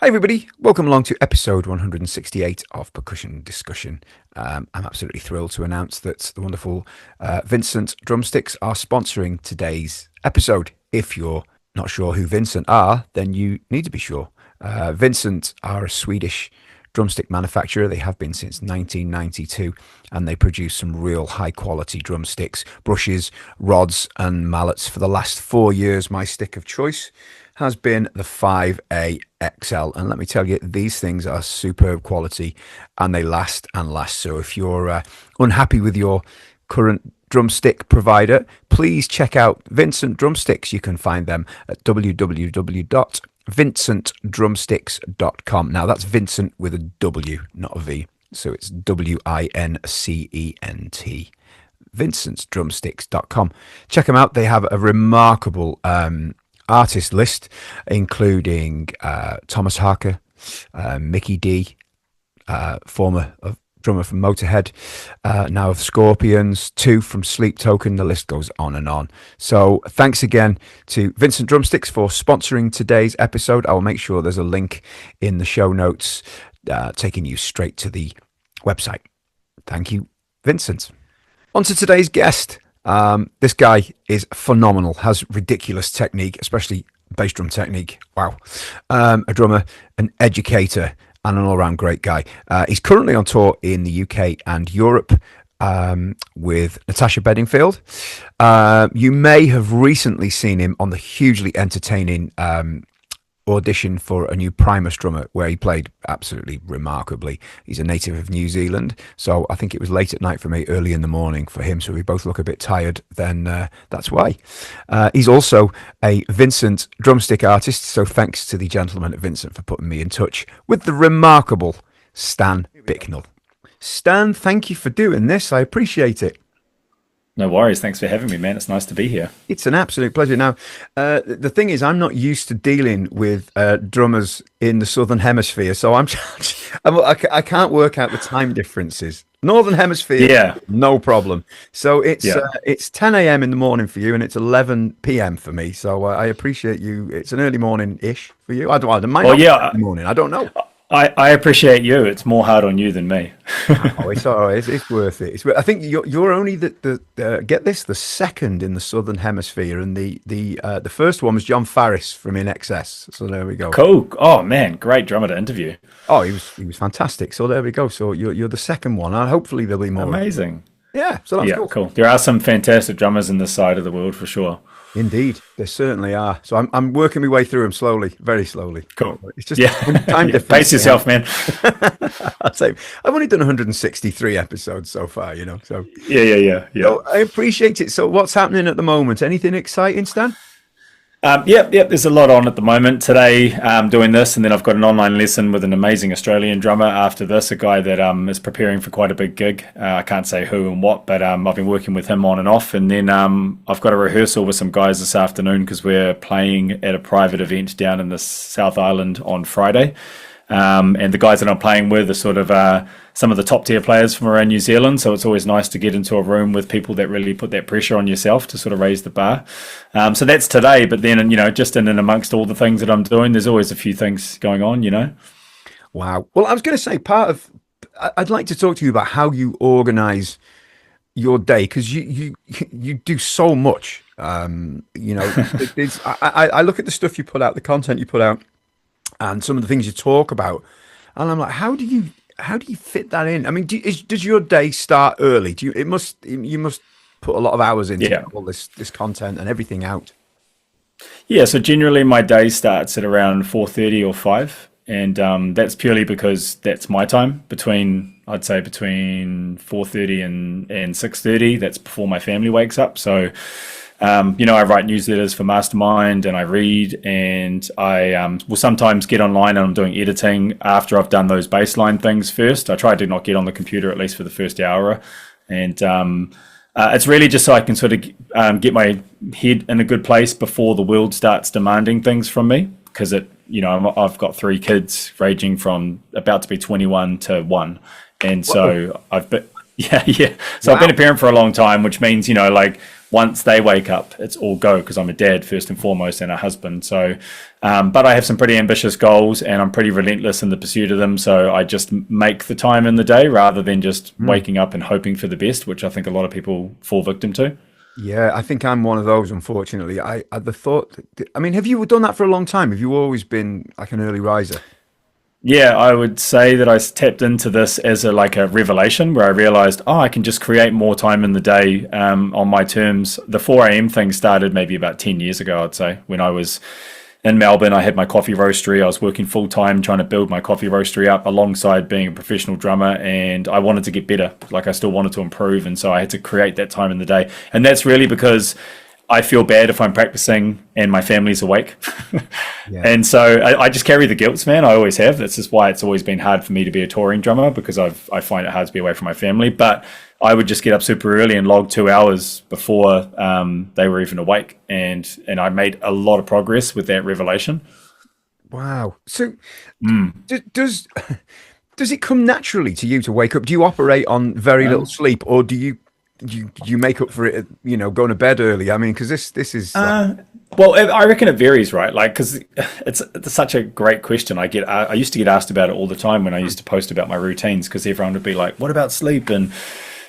Hi everybody, welcome along to episode 168 of Percussion Discussion. I'm absolutely thrilled to announce that the wonderful Vincent Drumsticks are sponsoring today's episode. If you're not sure who Vincent are, then you need to be sure. Vincent are a Swedish drumstick manufacturer. They have been since 1992, and they produce some real high quality drumsticks, brushes, rods and mallets. For the last 4 years, my stick of choice has been the 5A XL, and let me tell you, these things are superb quality and they last and last. So if you're unhappy with your current drumstick provider, please check out Vincent Drumsticks. You can find them at www.vincentdrumsticks.com. Now that's Vincent with a W, not a V, so it's WINCENT, vincentdrumsticks.com. Check them out. They have a remarkable artist list, including Thomas Harker, Mickey D, former drummer from Motorhead, now of Scorpions, 2 from Sleep Token. The list goes on and on. So thanks again to Vincent Drumsticks for sponsoring today's episode. I will make sure there's a link in the show notes taking you straight to the website. Thank you, Vincent. On to today's guest. This guy is phenomenal, has ridiculous technique, especially bass drum technique. Wow. A drummer, an educator, and an all-round great guy. He's currently on tour in the UK and Europe with Natasha Bedingfield. You may have recently seen him on the hugely entertaining Audition for a new Primus drummer, where he played absolutely remarkably. He's a native of New Zealand, so I think it was late at night for me, early in the morning for him, so we both look a bit tired. Then that's why. He's also a Vincent drumstick artist, so thanks to the gentleman at Vincent for putting me in touch with the remarkable Stan Bicknell. Stan, thank you for doing this. I appreciate it. No worries. Thanks for having me, man. It's nice to be here. It's an absolute pleasure. Now, the thing is, I'm not used to dealing with drummers in the Southern Hemisphere, so I can't work out the time differences. Northern Hemisphere, Yeah. no problem. So it's Yeah. it's 10 a.m. in the morning for you, and it's 11 p.m. for me. So I appreciate you. It's an early morning-ish for you. I don't. It might not be early morning. I don't know. I appreciate you. It's more hard on you than me. It's all right. It's worth it. I think you're only get this, the second in the Southern Hemisphere, and the first one was John Farris from In Excess. So there we go. Cool. Oh man, great drummer to interview. Oh, he was fantastic. So there we go. So you're the second one, and hopefully there'll be more. Amazing. Yeah. So that's Yeah, cool. There are some fantastic drummers in this side of the world for sure. Indeed, there certainly are. So I'm working my way through them slowly, very slowly. Cool. It's just Yeah. time difference. Pace yourself, man. I'd say I've only done 163 episodes so far, So Yeah. so I appreciate it. So what's happening at the moment? Anything exciting, Stan? Yep. There's a lot on at the moment. Today, I'm doing this, and then I've got an online lesson with an amazing Australian drummer after this, a guy that is preparing for quite a big gig. I can't say who and what, but I've been working with him on and off. And then I've got a rehearsal with some guys this afternoon because we're playing at a private event down in the South Island on Friday. And the guys that I'm playing with are sort of some of the top tier players from around New Zealand. So it's always nice to get into a room with people that really put that pressure on yourself to sort of raise the bar. So that's today. But then, just in and amongst all the things that I'm doing, there's always a few things going on, Wow. Well, I was going to say I'd like to talk to you about how you organize your day, because you do so much. I look at the stuff you put out, the content you put out, and some of the things you talk about, and I'm like, how do you fit that in? I mean, does your day start early? You must put a lot of hours into all this content and everything out. Yeah, so generally my day starts at around 4:30 or 5, and that's purely because that's my time I'd say between 4:30 and 6:30. That's before my family wakes up. So I write newsletters for Mastermind, and I read, and I will sometimes get online and I'm doing editing after I've done those baseline things first. I try to not get on the computer at least for the first hour, and it's really just so I can sort of get my head in a good place before the world starts demanding things from me, because I've got 3 kids ranging from about to be 21 to 1, and so I've been. Yeah. So I've been a parent for a long time, which means, once they wake up, it's all go, because I'm a dad first and foremost and a husband. So, but I have some pretty ambitious goals and I'm pretty relentless in the pursuit of them. So I just make the time in the day rather than just waking up and hoping for the best, which I think a lot of people fall victim to. Yeah, I think I'm one of those, unfortunately. I the thought, I mean, have you done that for a long time? Have you always been like an early riser? Yeah, I would say that I tapped into this as like a revelation where I realized, oh, I can just create more time in the day on my terms. The 4 a.m. thing started maybe about 10 years ago, I'd say, when I was in Melbourne. I had my coffee roastery. I was working full time trying to build my coffee roastery up alongside being a professional drummer, and I wanted to get better. Like, I still wanted to improve, and so I had to create that time in the day. And that's really because I feel bad if I'm practicing and my family's awake. Yeah. And so I just carry the guilt, man. I always have. That's just why it's always been hard for me to be a touring drummer, because I find it hard to be away from my family. But I would just get up super early and log 2 hours before they were even awake. And I made a lot of progress with that revelation. Wow. So does it come naturally to you to wake up? Do you operate on very little sleep, or do you make up for it, going to bed early? I mean, because this is well, I reckon it varies, right? Like, because it's such a great question. I used to get asked about it all the time when I used to post about my routines, because everyone would be like, what about sleep? And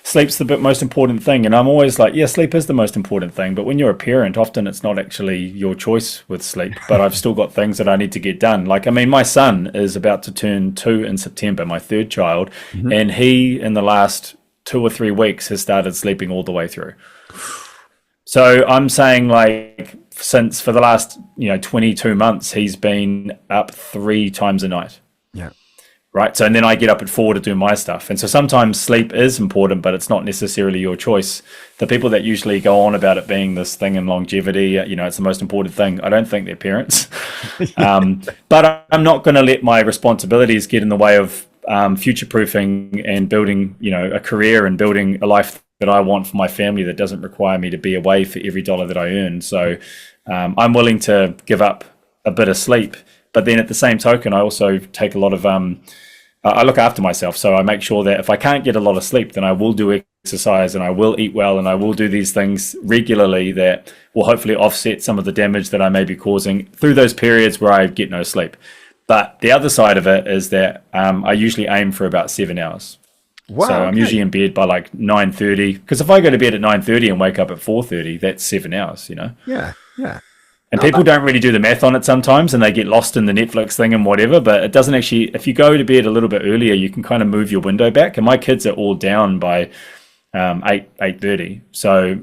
sleep's the most important thing. And I'm always like, yeah, sleep is the most important thing. But when you're a parent, often it's not actually your choice with sleep. But I've still got things that I need to get done. Like, I mean, my son is about to turn 2 in September, my 3rd child. And he, in the last 2 or 3 weeks, has started sleeping all the way through. So I'm saying, like, since for the last 22 months, he's been up 3 times a night. Yeah. Right. So, and then I get up at 4 to do my stuff. And so sometimes sleep is important, but it's not necessarily your choice. The people that usually go on about it being this thing in longevity, it's the most important thing, I don't think they're parents. But I'm not going to let my responsibilities get in the way of future-proofing and building, a career and building a life that I want for my family that doesn't require me to be away for every dollar that I earn. So I'm willing to give up a bit of sleep. But then at the same token, I also take a lot of, I look after myself. So I make sure that if I can't get a lot of sleep, then I will do exercise and I will eat well and I will do these things regularly that will hopefully offset some of the damage that I may be causing through those periods where I get no sleep. But the other side of it is that I usually aim for about 7 hours. Wow, so I'm usually in bed by like 9:30. Because if I go to bed at 9:30 and wake up at 4:30, that's 7 hours, Yeah, yeah. And people don't really do the math on it sometimes, and they get lost in the Netflix thing and whatever. But it doesn't actually. If you go to bed a little bit earlier, you can kind of move your window back. And my kids are all down by 8:30. So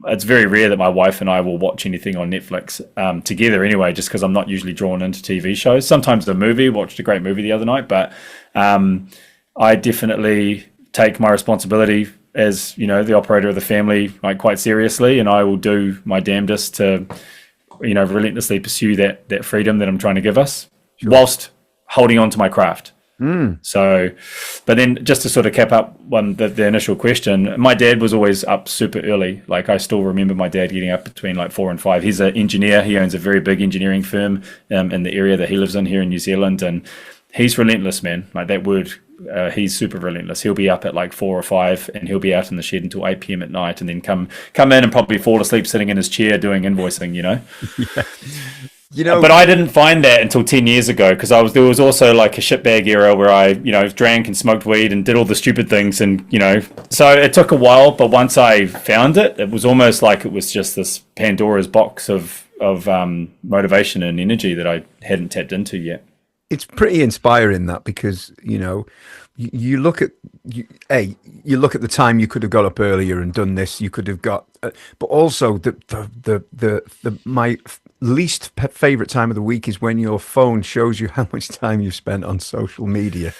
it's very rare that my wife and I will watch anything on Netflix together anyway, just because I'm not usually drawn into TV shows. Sometimes a movie. Watched a great movie the other night, but I definitely take my responsibility as the operator of the family quite seriously, and I will do my damnedest to relentlessly pursue that freedom that I'm trying to give us, whilst holding on to my craft. So, but then just to sort of cap up the initial question, my dad was always up super early. Like, I still remember my dad getting up between like 4 and 5. He's an engineer. He owns a very big engineering firm in the area that he lives in here in New Zealand, and he's relentless, man. Like, that word. He's super relentless. He'll be up at like 4 or 5 and he'll be out in the shed until 8 p.m. at night, and then come in and probably fall asleep sitting in his chair doing invoicing, Yeah. But I didn't find that until 10 years ago, because there was also like a shitbag era where I, drank and smoked weed and did all the stupid things, and, so it took a while, but once I found it, it was almost like it was just this Pandora's box of motivation and energy that I hadn't tapped into yet. It's pretty inspiring, that, because you look at you look at the time you could have got up earlier and done this. You could have got, but also my least favorite time of the week is when your phone shows you how much time you've spent on social media.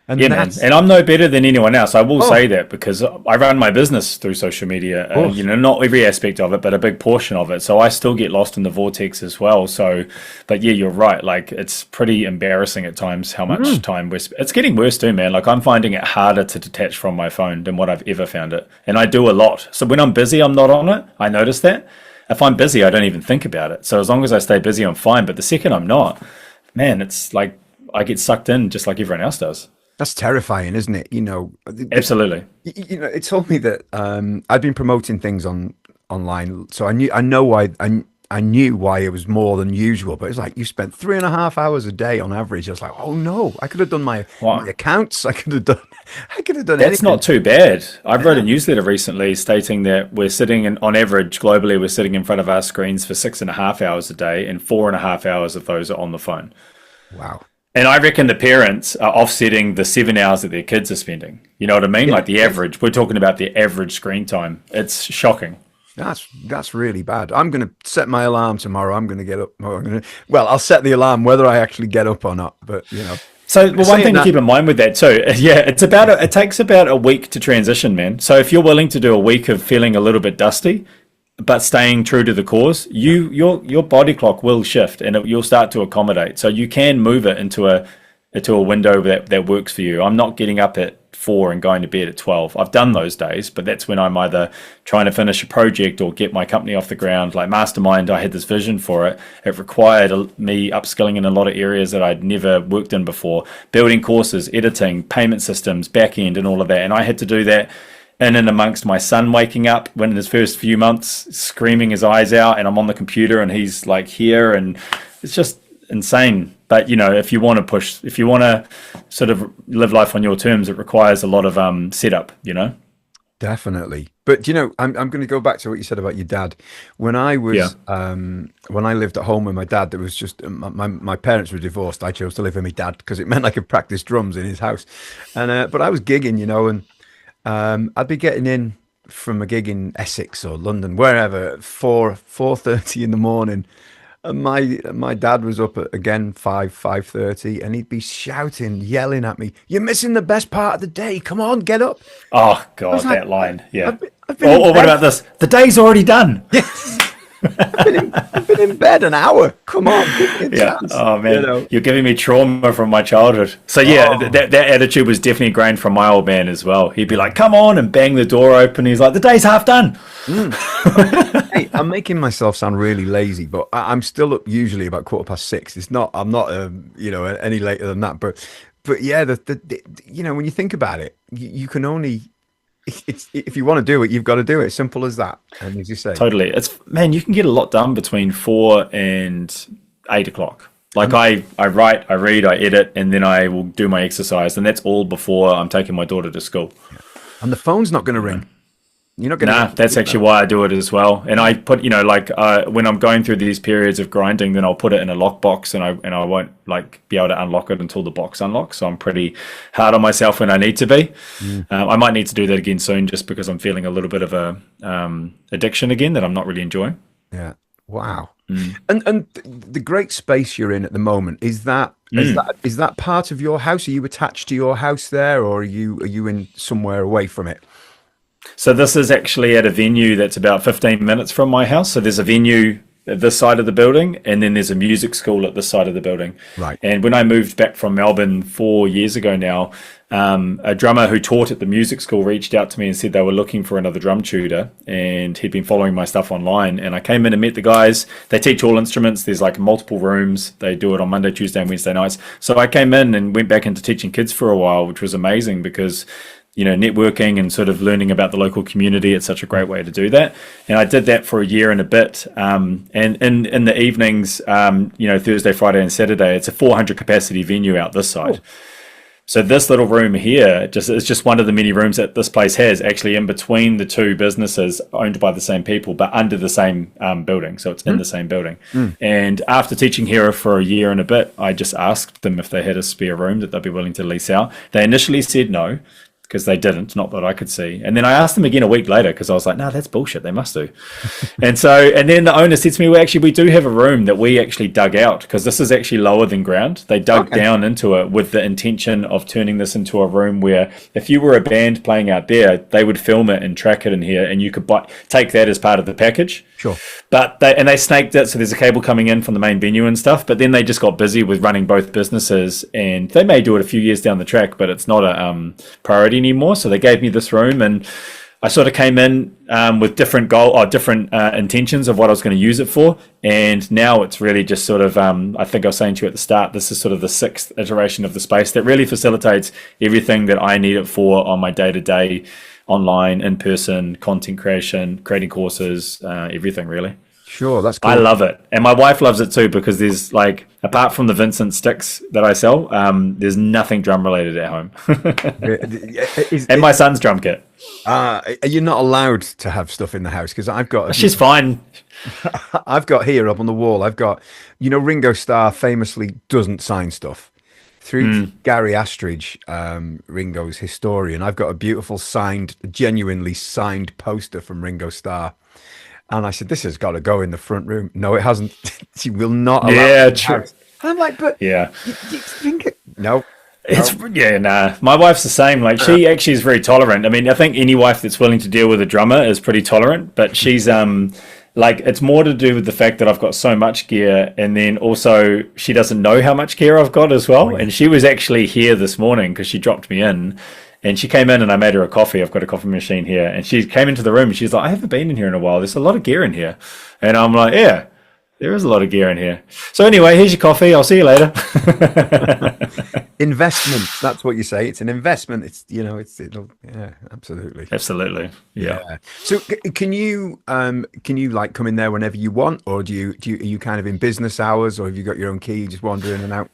And yeah, man. And I'm no better than anyone else. I will say that, because I run my business through social media. Not every aspect of it, but a big portion of it. So I still get lost in the vortex as well. So, but yeah, you're right. Like, it's pretty embarrassing at times how much time it's getting worse too, man. Like, I'm finding it harder to detach from my phone than what I've ever found it. And I do a lot. So when I'm busy, I'm not on it. I notice that. If I'm busy, I don't even think about it. So as long as I stay busy, I'm fine. But the second I'm not, man, it's like I get sucked in just like everyone else does. That's terrifying, isn't it? Absolutely. It told me that I'd been promoting things online, so I knew why it was more than usual. But it's like you spent 3.5 hours a day on average. I was like, oh no, I could have done my Wow. accounts. I could have done That's anything. not too bad. I wrote a Yeah. newsletter recently stating that we're sitting in, on average, globally, we're sitting in front of our screens for 6.5 hours a day, and 4.5 hours of those are on the phone. Wow. And I reckon the parents are offsetting the 7 hours that their kids are spending. You know what I mean? Yeah. Like the average, we're talking about the average screen time. It's shocking. That's really bad. I'm going to set my alarm tomorrow. I'm going to get up. Well, I'll set the alarm whether I actually get up or not. But So, well, one saying thing to that, keep in mind with that too, yeah, it takes about a week to transition, man. So if you're willing to do a week of feeling a little bit dusty, but staying true to the cause, your body clock will shift and you'll start to accommodate. So you can move it into a window that works for you. I'm not getting up at 4 and going to bed at 12. I've done those days, but that's when I'm either trying to finish a project or get my company off the ground. Like Mastermind, I had this vision for it. It required me upskilling in a lot of areas that I'd never worked in before, building courses, editing, payment systems, back end, and all of that. And I had to do that in and amongst my son waking up when in his first few months, screaming his eyes out, and I'm on the computer and he's like here, and it's just insane. But if you want to push, if you want to sort of live life on your terms, it requires a lot of setup. definitely. But I'm going to go back to what you said about your dad. When I Yeah. was when I lived at home with my dad, there was just my parents were divorced. I chose to live with my dad because it meant I could practice drums in his house. And but I was gigging, and I'd be getting in from a gig in Essex or London, wherever, at 4:30 in the morning. And my dad was up at again 5:30, and he'd be shouting, yelling at me, "You're missing the best part of the day. Come on, get up." Oh I was God, like, that line. Yeah. I've been in Or what bed. about this? The day's already done. Yes, I've been in bed an hour. Come on, give me a Yeah. chance. Oh You man, know. you're giving me trauma from my childhood. So yeah, Oh, that attitude was definitely ingrained from my old man as well. He'd be like, "Come on," and bang the door open. He's like, "The day's half done." hey, I'm making myself sound really lazy, but I'm still up usually about 6:15. It's not. I'm not. Any later than that. But yeah, when you think about it, you can only. It's if you want to do it, you've got to do it. Simple as that. And as you say, Totally. It's man, you can get a lot done between 4 and 8 o'clock. Like and I write, I read, I edit, and then I will do my exercise, and that's all before I'm taking my daughter to school. and the phone's not going to ring. You're not going to Nah, get to that's sleep actually why I do it as well. And I put, when I'm going through these periods of grinding, then I'll put it in a lockbox, and I won't like be able to unlock it until the box unlocks. So I'm pretty hard on myself when I need to be. I might need to do that again soon, just because I'm feeling a little bit of a addiction again that I'm not really enjoying. Yeah. Wow. And the great space you're in at the moment, is that part of your house? Are you attached to your house there, or are you in somewhere away from it? So this is actually at a venue that's about 15 minutes from my house. So there's a venue at this side of the building, and then there's a music school at this side of the building. Right. And when I moved back from Melbourne 4 years ago now, a drummer who taught at the music school reached out to me and said they were looking for another drum tutor, and he'd been following my stuff online. And I came in and met the guys. They teach all instruments. There's like multiple rooms. They do it on Monday, Tuesday, and Wednesday nights. So I came in and went back into teaching kids for a while, which was amazing because networking and sort of learning about the local community. It's such a great way to do that. And I did that for a year and a bit. And in the evenings, Thursday, Friday, and Saturday, it's a 400 capacity venue out this side. So this little room here is just one of the many rooms that this place has, actually in between the two businesses owned by the same people, but under the same building. So it's in the same building. And after teaching here for a year and a bit, I just asked them if they had a spare room that they'd be willing to lease out. They initially said no, because they didn't, not that I could see. And then I asked them again a week later because I was like, no, that's bullshit. They must do. And then the owner said to me, well, actually, we do have a room that we actually dug out because this is actually lower than ground. They dug down into it with the intention of turning this into a room where if you were a band playing out there, they would film it and track it in here, and you could take that as part of the package. Sure. But they snaked it, so there's a cable coming in from the main venue and stuff. But then they just got busy with running both businesses, and they may do it a few years down the track, but it's not a priority anymore. So they gave me this room, and I sort of came in with different different intentions of what I was going to use it for, and now it's really just sort of. I think I was saying to you at the start, this is sort of the sixth iteration of the space that really facilitates everything that I need it for on my day-to-day, online, in-person, content creation, creating courses, everything really. Sure, that's cool. I love it, and my wife loves it too, because there's like, apart from the Vincent sticks that I sell, there's nothing drum related at home. And my son's drum kit. Are you not allowed to have stuff in the house? Because I've got. She's fine. I've got here up on the wall. I've got, Ringo Starr famously doesn't sign stuff. Through Gary Astridge, Ringo's historian, I've got a beautiful signed, genuinely signed poster from Ringo Starr. And I said, this has got to go in the front room. No, it hasn't. She will not allow it. Yeah, true. I'm like, but Yeah. you think it? No. It's nah. My wife's the same. Like, she actually is very tolerant. I mean, I think any wife that's willing to deal with a drummer is pretty tolerant. But she's like, it's more to do with the fact that I've got so much gear, and then also she doesn't know how much gear I've got as well. And she was actually here this morning because she dropped me in. And she came in and I made her a coffee. I've got a coffee machine here. And she came into the room and she's like, I haven't been in here in a while. There's a lot of gear in here. And I'm like, yeah, there is a lot of gear in here. So anyway, here's your coffee. I'll see you later. Investment. That's what you say. It's an investment. Yeah, absolutely. Absolutely. Yeah. So can you like come in there whenever you want, or are you kind of in business hours, or have you got your own key, you just wander in and out?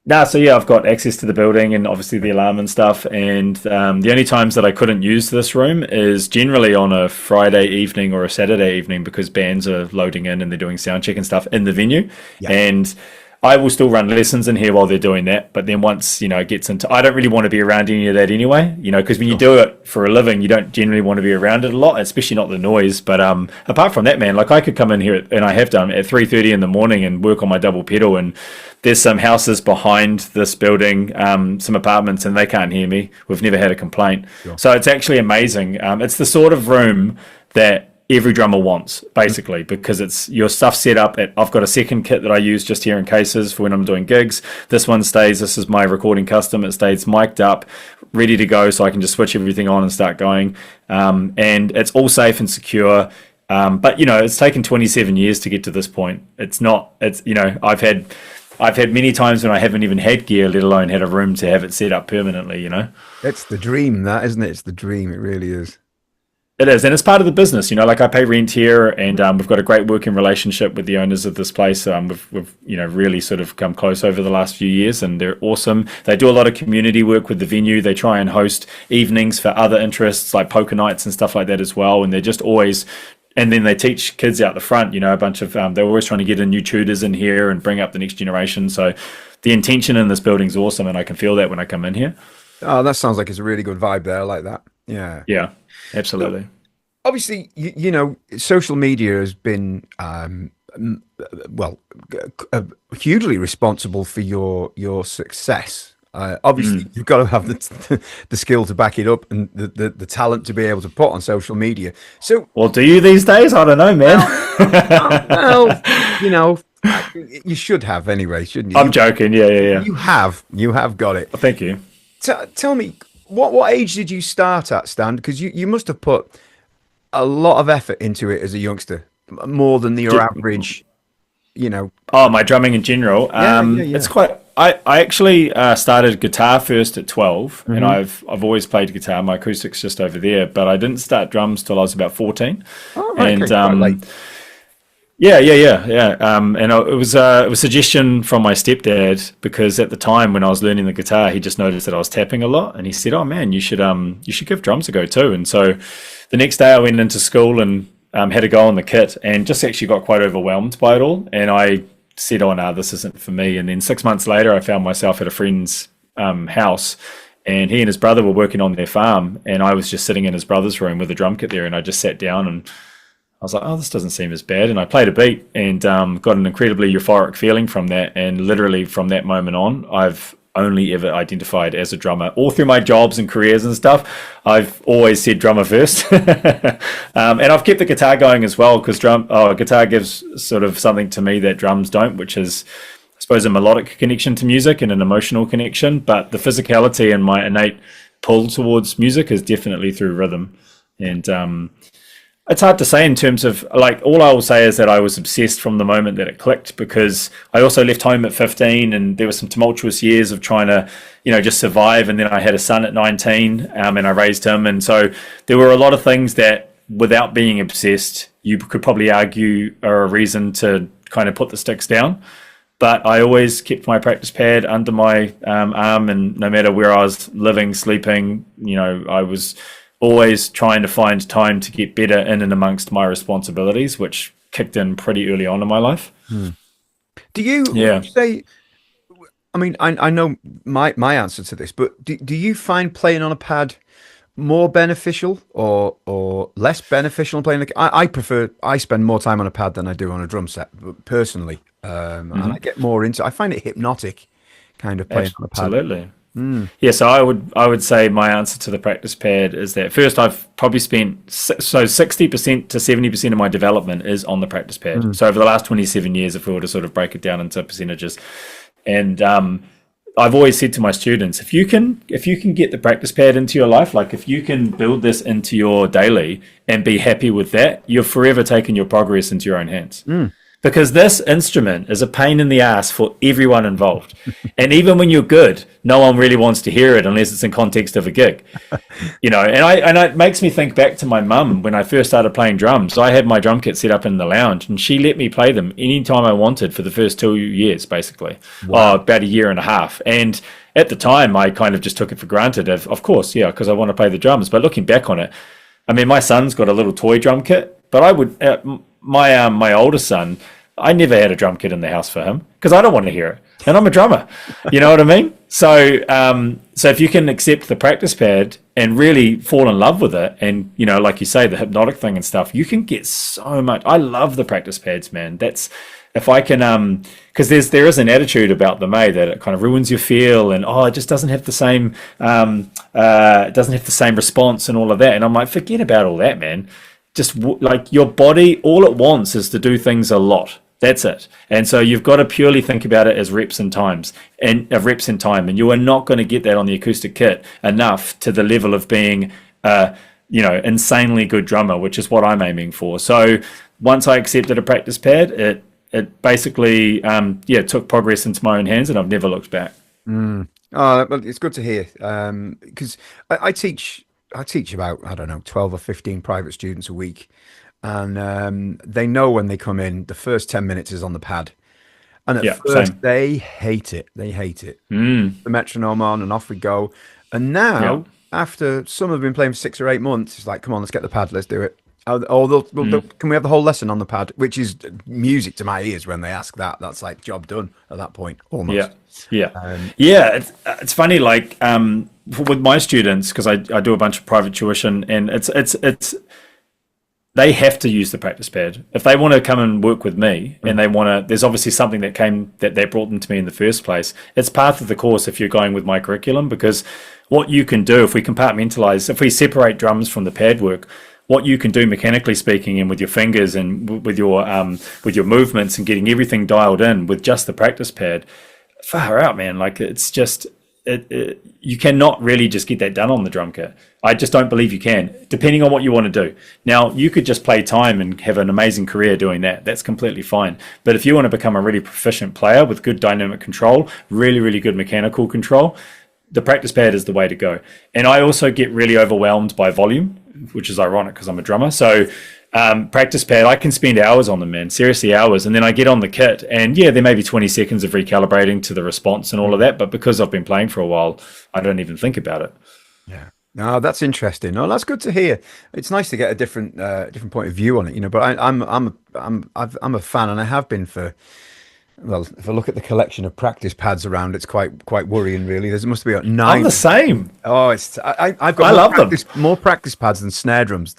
Nah, so yeah, I've got access to the building and obviously the alarm and stuff. And the only times that I couldn't use this room is generally on a Friday evening or a Saturday evening, because bands are loading in and they're doing sound check and stuff in the venue. Yeah. And I will still run lessons in here while they're doing that. But then once, it gets into, I don't really want to be around any of that anyway, because when you do it for a living, you don't generally want to be around it a lot, especially not the noise. But apart from that, man, like, I could come in here, and I have done, at 3:30 in the morning and work on my double pedal, and there's some houses behind this building, some apartments, and they can't hear me. We've never had a complaint. Sure. So it's actually amazing. It's the sort of room that every drummer wants, basically, because it's your stuff set up. I've got a second kit that I use just here in cases for when I'm doing gigs. This is my recording custom. It stays mic'd up, ready to go, so I can just switch everything on and start going. And it's all safe and secure. But it's taken 27 years to get to this point. I've had many times when I haven't even had gear, let alone had a room to have it set up permanently. It's the dream, that, isn't it? It's the dream. It really is. It is, and it's part of the business. Like, I pay rent here, and we've got a great working relationship with the owners of this place. We've really sort of come close over the last few years, and they're awesome. They do a lot of community work with the venue. They try and host evenings for other interests like poker nights and stuff like that as well. And they're just always, and then they teach kids out the front. A bunch of they're always trying to get in new tutors in here and bring up the next generation. So the intention in this building is awesome, and I can feel that when I come in here. Oh, that sounds like it's a really good vibe there. I like that. Yeah. Yeah. Absolutely. Now, obviously, social media has been hugely responsible for your success. Obviously, you've got to have the skill to back it up, and the talent to be able to put on social media. So, well, do you these days? I don't know, man. Well, you should have anyway, shouldn't you? I'm joking. Yeah. You have got it. Well, thank you. Tell me, what age did you start at, Stan? Because you must have put a lot of effort into it as a youngster, more than your average, Oh, my drumming in general. Yeah. It's quite. I actually started guitar first at 12, and I've always played guitar. My acoustic's just over there, but I didn't start drums till I was about 14. Oh, right, and quite late. Yeah. And it was a suggestion from my stepdad, because at the time when I was learning the guitar, he just noticed that I was tapping a lot, and he said, "Oh man, you should give drums a go too." And so the next day I went into school and had a go on the kit, and just actually got quite overwhelmed by it all. And I said, "Oh no, this isn't for me." And then 6 months later, I found myself at a friend's house, and he and his brother were working on their farm, and I was just sitting in his brother's room with a drum kit there, and I just sat down and I was like, oh, this doesn't seem as bad. And I played a beat and got an incredibly euphoric feeling from that. And literally from that moment on, I've only ever identified as a drummer. All through my jobs and careers and stuff, I've always said drummer first. And I've kept the guitar going as well, because guitar gives sort of something to me that drums don't, which is, I suppose, a melodic connection to music and an emotional connection. But the physicality and my innate pull towards music is definitely through rhythm. And it's hard to say in terms of like, all I will say is that I was obsessed from the moment that it clicked, because I also left home at 15, and there were some tumultuous years of trying to, just survive. And then I had a son at 19, and I raised him. And so there were a lot of things that, without being obsessed, you could probably argue are a reason to kind of put the sticks down. But I always kept my practice pad under my arm, and no matter where I was living, sleeping, I was always trying to find time to get better in and amongst my responsibilities, which kicked in pretty early on in my life. Do you Yeah. say? I mean, I know my answer to this, but do you find playing on a pad more beneficial or less beneficial than playing? I spend more time on a pad than I do on a drum set, personally, and I get more into. I find it hypnotic, kind of playing on a pad. Absolutely. Yeah, so I would say my answer to the practice pad is that, first, I've probably spent 60% to 70% of my development is on the practice pad. So over the last 27 years, if we were to sort of break it down into percentages, and I've always said to my students, if you can get the practice pad into your life, like if you can build this into your daily and be happy with that, you've forever taken your progress into your own hands. Because this instrument is a pain in the ass for everyone involved. And even when you're good, no one really wants to hear it unless it's in context of a gig. And it makes me think back to my mum when I first started playing drums. I had my drum kit set up in the lounge, and she let me play them anytime I wanted for the first 2 years, basically. Wow. About a year and a half. And at the time, I kind of just took it for granted. Of course, yeah, because I want to play the drums. But looking back on it, I mean, my son's got a little toy drum kit, but I would... my oldest son, I never had a drum kit in the house for him because I don't want to hear it, and I'm a drummer. You know what I mean? So, so if you can accept the practice pad and really fall in love with it, and like you say, the hypnotic thing and stuff, you can get so much. I love the practice pads, man. That's if I can, because there is an attitude about them, that it kind of ruins your feel, and it just doesn't have the same, it doesn't have the same response and all of that. And I'm like, forget about all that, man. Just like your body, all it wants is to do things a lot. That's it. And so you've got to purely think about it as reps in time, and you are not going to get that on the acoustic kit enough to the level of being, insanely good drummer, which is what I'm aiming for. So once I accepted a practice pad, it basically, took progress into my own hands, and I've never looked back. Oh, well, it's good to hear, because I teach about, I don't know, 12 or 15 private students a week. And they know when they come in, the first 10 minutes is on the pad. And at first, same. They hate it. The metronome on, and off we go. And now, after some have been playing for 6 or 8 months, it's like, come on, let's get the pad, let's do it. Can we have the whole lesson on the pad? Which is music to my ears when they ask that. That's like job done at that point, almost. It's funny, like with my students, because I do a bunch of private tuition, and it's they have to use the practice pad if they want to come and work with me, and they want to. There's obviously something that brought them to me in the first place. It's part of the course if you're going with my curriculum, because what you can do if we compartmentalize, if we separate drums from the pad work, what you can do mechanically speaking, and with your fingers and with your movements and getting everything dialed in with just the practice pad, far out, man. Like it's just. You cannot really just get that done on the drum kit. I just don't believe you can, depending on what you want to do. Now, you could just play time and have an amazing career doing that. That's completely fine. But if you want to become a really proficient player with good dynamic control, really, really good mechanical control, the practice pad is the way to go. And I also get really overwhelmed by volume, which is ironic because I'm a drummer. So practice pad, I can spend hours on them, man, seriously hours. And then I get on the kit, and there may be 20 seconds of recalibrating to the response and all of that. But because I've been playing for a while, I don't even think about it. Yeah. No, that's interesting. No, that's good to hear. It's nice to get a different point of view on it, But I'm a fan, and I have been for. Well, if I look at the collection of practice pads around, it's quite worrying, really. There must be 9. I'm the same. Oh, I've got more practice pads than snare drums.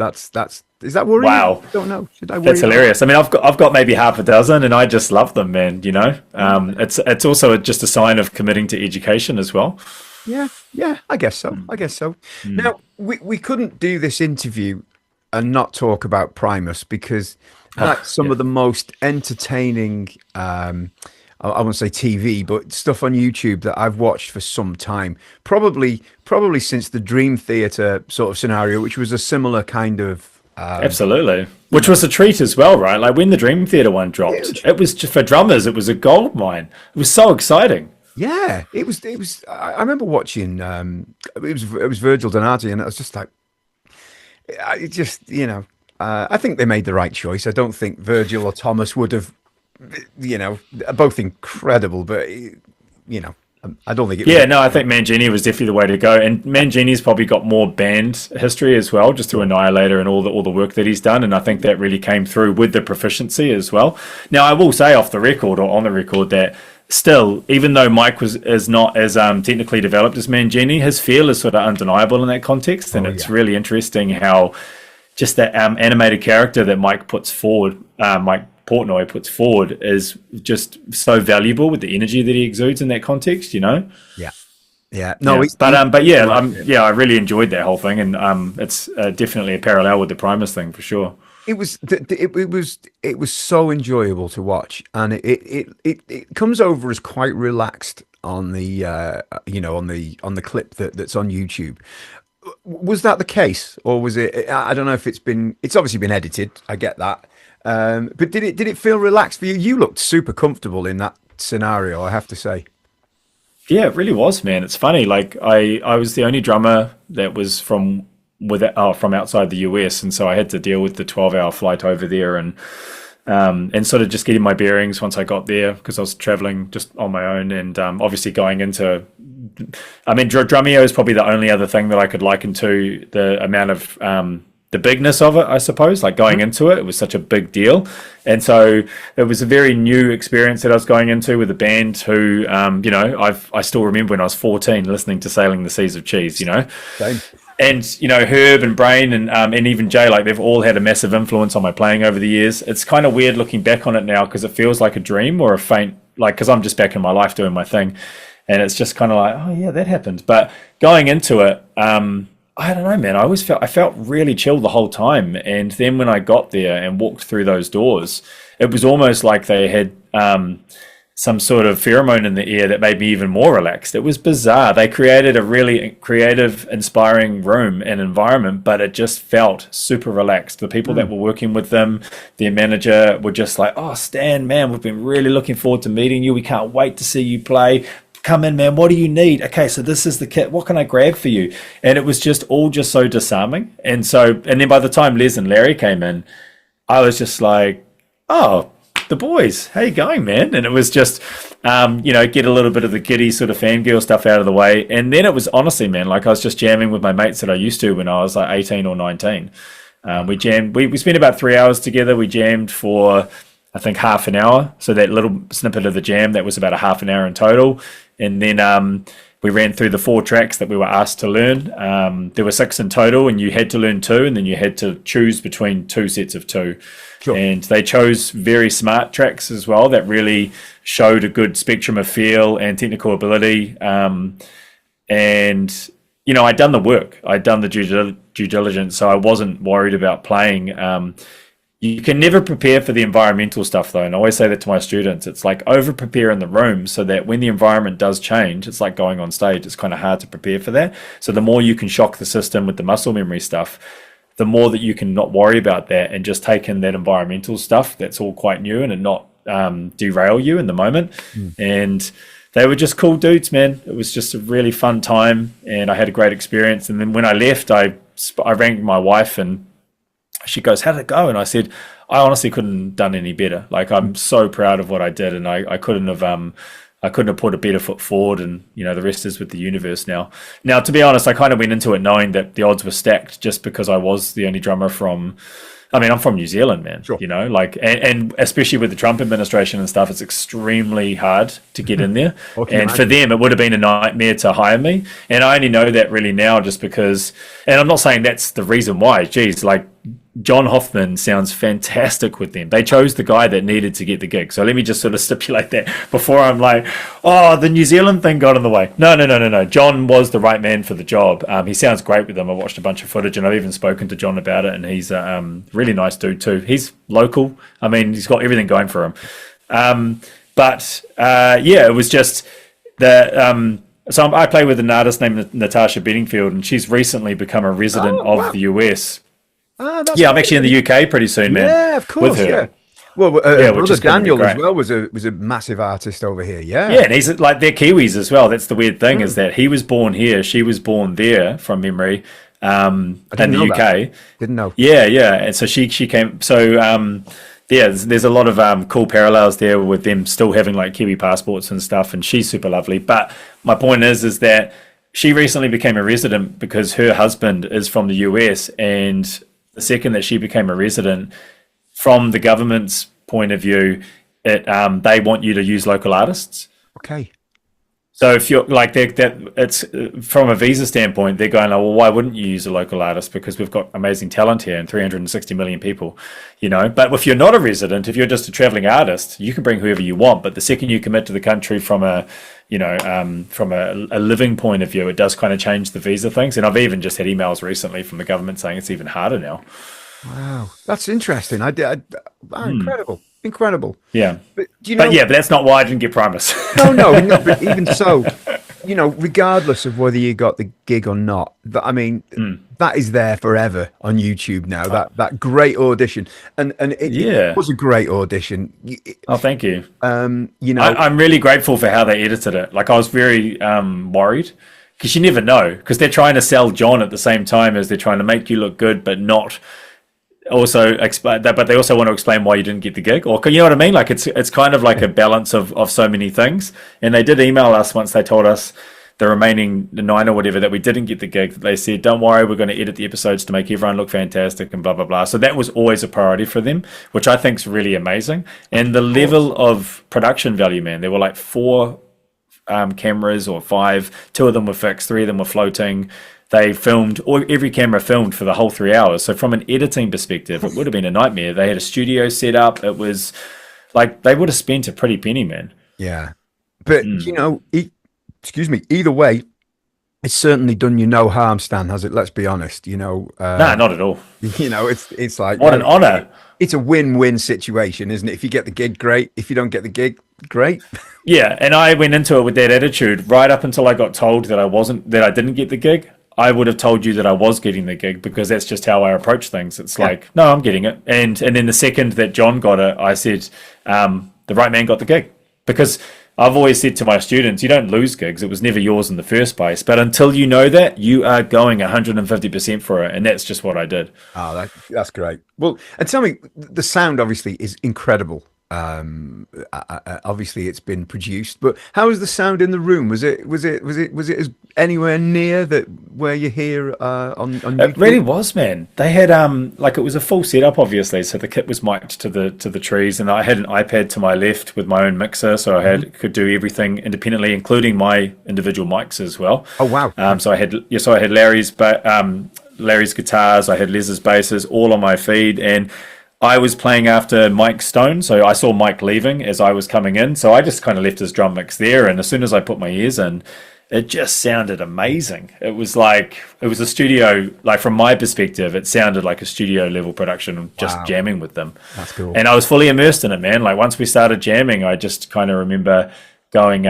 Is that worrying? Wow. I don't know. Should I worry? That's hilarious. I mean, I've got maybe half a dozen, and I just love them, man. It's also just a sign of committing to education as well. Yeah, I guess so. Now, we couldn't do this interview and not talk about Primus, because that's some of the most entertaining I won't say TV, but stuff on YouTube that I've watched for some time. Probably since the Dream Theater sort of scenario, which was a similar kind of Absolutely. Which was a treat as well, right? Like when the Dream Theater one dropped, huge. it was just for drummers, it was a gold mine. It was so exciting. Yeah, it was. It was. I remember watching. It was Virgil Donati, and I was just like, it just I think they made the right choice. I don't think Virgil or Thomas would have. Are both incredible, but I don't think it was. Yeah, no, I think Mangini was definitely the way to go. And Mangini's probably got more band history as well, just through Annihilator and all the work that he's done. And I think that really came through with the proficiency as well. Now, I will say off the record or on the record that still, even though Mike is not as technically developed as Mangini, his feel is sort of undeniable in that context. And it's really interesting how just that animated character that Mike puts forward, Mike Portnoy puts forward, is just so valuable with the energy that he exudes in that context, Yeah, yeah. No, yeah. But yeah, I really enjoyed that whole thing, and it's definitely a parallel with the Primus thing for sure. it was so enjoyable to watch, and it comes over as quite relaxed on the on the clip that's on YouTube. Was that the case, or was it? I don't know if it's obviously been edited. I get that, but did it feel relaxed for you? You looked super comfortable in that scenario, I have to say. Yeah, it really was, man. It's funny. Like I was the only drummer that was from outside the US, and so I had to deal with the 12-hour flight over there, and sort of just getting my bearings once I got there, because I was traveling just on my own, and obviously going into. I mean, Drumeo is probably the only other thing that I could liken to the amount of the bigness of it, I suppose. Like going into it, it was such a big deal, and so it was a very new experience that I was going into with a band who, I still remember when I was 14 listening to "Sailing the Seas of Cheese," Same. And Herb and Brain and even Jay, like they've all had a massive influence on my playing over the years. It's kind of weird looking back on it now because it feels like a dream or a faint, like, because I'm just back in my life doing my thing. And it's just kind of like, oh yeah, that happened. But going into it, I don't know, man. I felt really chill the whole time. And then when I got there and walked through those doors, it was almost like they had some sort of pheromone in the air that made me even more relaxed. It was bizarre. They created a really creative, inspiring room and environment, but it just felt super relaxed. The people that were working with them, their manager, were just like, oh, Stan, man, we've been really looking forward to meeting you. We can't wait to see you play. Come in, man. What do you need? Okay, so this is the kit. What can I grab for you? And it was just all just so disarming. And then by the time Les and Larry came in, I was just like, oh, the boys, how you going, man? And it was just, get a little bit of the giddy sort of fangirl stuff out of the way. And then it was honestly, man, like I was just jamming with my mates that I used to when I was like 18 or 19. We jammed, we spent about 3 hours together. We jammed for, I think, half an hour. So that little snippet of the jam, that was about a half an hour in total. And then we ran through the 4 tracks that we were asked to learn. There were 6 in total, and you had to learn 2, and then you had to choose between 2 sets of 2. Sure. And they chose very smart tracks as well that really showed a good spectrum of feel and technical ability. And, I'd done the work. I'd done the due diligence, so I wasn't worried about playing. You can never prepare for the environmental stuff, though. And I always say that to my students. It's like over-prepare in the room so that when the environment does change, it's like going on stage. It's kind of hard to prepare for that. So the more you can shock the system with the muscle memory stuff, the more that you can not worry about that and just take in that environmental stuff that's all quite new and not derail you in the moment. And they were just cool dudes, man. It was just a really fun time, and I had a great experience. And then when I left, I rang my wife, and she goes, "How did it go?" And I said, "I honestly couldn't have done any better. Like, I'm so proud of what I did, and I couldn't have put a better foot forward, and the rest is with the universe now." Now, to be honest, I kind of went into it knowing that the odds were stacked, just because I was the only drummer I'm from New Zealand, man. Sure. And especially with the Trump administration and stuff, it's extremely hard to get in there. And for them, it would have been a nightmare to hire me. And I only know that really now just because, and I'm not saying that's the reason why. Geez, like, John Hoffman sounds fantastic with them. They chose the guy that needed to get the gig. So let me just sort of stipulate that before I'm like, oh, the New Zealand thing got in the way. No. John was the right man for the job. He sounds great with them. I watched a bunch of footage, and I've even spoken to John about it, and he's a really nice dude too. He's local. I mean, he's got everything going for him. But yeah, it was just the so I play with an artist named Natasha Bedingfield, and she's recently become a resident Oh, of wow. the US. That's Yeah, I'm actually in the UK pretty soon, man, yeah, of with course, her. yeah. Well, Yeah, which brother is going to be Daniel as great. well was a massive artist over here. Yeah, Yeah. and he's like they're Kiwis as well. That's the weird thing is Mm. that he was born here, she was born there from memory, I in didn't the know that. UK. Didn't know. Yeah, yeah, and so she came. So yeah, there's a lot of cool parallels there with them still having like Kiwi passports and stuff, and she's super lovely. But my point is that she recently became a resident because her husband is from the US, and the second that she became a resident, from the government's point of view, they want you to use local artists. Okay. So if you're like that, it's from a visa standpoint, they're going, oh, well, why wouldn't you use a local artist? Because we've got amazing talent here and 360 million people, you know. But if you're not a resident, if you're just a traveling artist, you can bring whoever you want. But the second you commit to the country from a, you know, from a living point of view, it does kind of change the visa things. And I've even just had emails recently from the government saying it's even harder now. Wow, that's interesting. Incredible, incredible. Yeah. But do you But know? yeah, but that's not why I didn't get Primus. No, no, no. But even so, regardless of whether you got the gig or not, I mean, that is there forever on YouTube now. That great audition, and it Yeah. was a great audition. Oh, thank you. You know, I'm really grateful for how they edited it. Like I was very worried because you never know because they're trying to sell John at the same time as they're trying to make you look good, but not also explain that. But they also want to explain why you didn't get the gig, or you know what I mean? Like it's kind of like a balance of so many things. And they did email us once they told us the remaining nine or whatever that we didn't get the gig. They said, "Don't worry, we're going to edit the episodes to make everyone look fantastic and blah blah blah." So that was always a priority for them, which I think is really amazing. And the level of production value, man, there were like four cameras or five. Two of them were fixed, three of them were floating. They filmed, or every camera filmed for the whole 3 hours. So from an editing perspective, it would have been a nightmare. They had a studio set up. It was like they would have spent a pretty penny, man. yeah. But excuse me. Either way, it's certainly done you no harm, Stan. Has it? Let's be honest. Nah, not at all. It's like What an honor. it's a win-win situation, isn't it? If you get the gig, great. If you don't get the gig, great. Yeah, and I went into it with that attitude right up until I got told that I didn't get the gig. I would have told you that I was getting the gig because that's just how I approach things. It's like, no, I'm getting it. And then the second that John got it, I said, the right man got the gig. Because I've always said to my students, you don't lose gigs. It was never yours in the first place. But until you know that, you are going 150% for it. And that's just what I did. Oh, that's great. Well, and tell me, the sound obviously is incredible. Obviously it's been produced, but how was the sound in the room? Was it as anywhere near that where you hear on It YouTube? really was, man. They had like it was a full setup, obviously. So the kit was mic'd to the trees, and I had an iPad to my left with my own mixer, so I could do everything independently, including my individual mics as well. Oh wow. So I had Larry's guitars, I had Les's basses, all on my feed, and I was playing after Mike Stone, so I saw Mike leaving as I was coming in, so I just kind of left his drum mix there, and as soon as I put my ears in, it just sounded amazing. It was a studio, like from my perspective, it sounded like a studio level production of just Wow. jamming with them. That's cool. And I was fully immersed in it, man. Like once we started jamming, I just kind of remember going,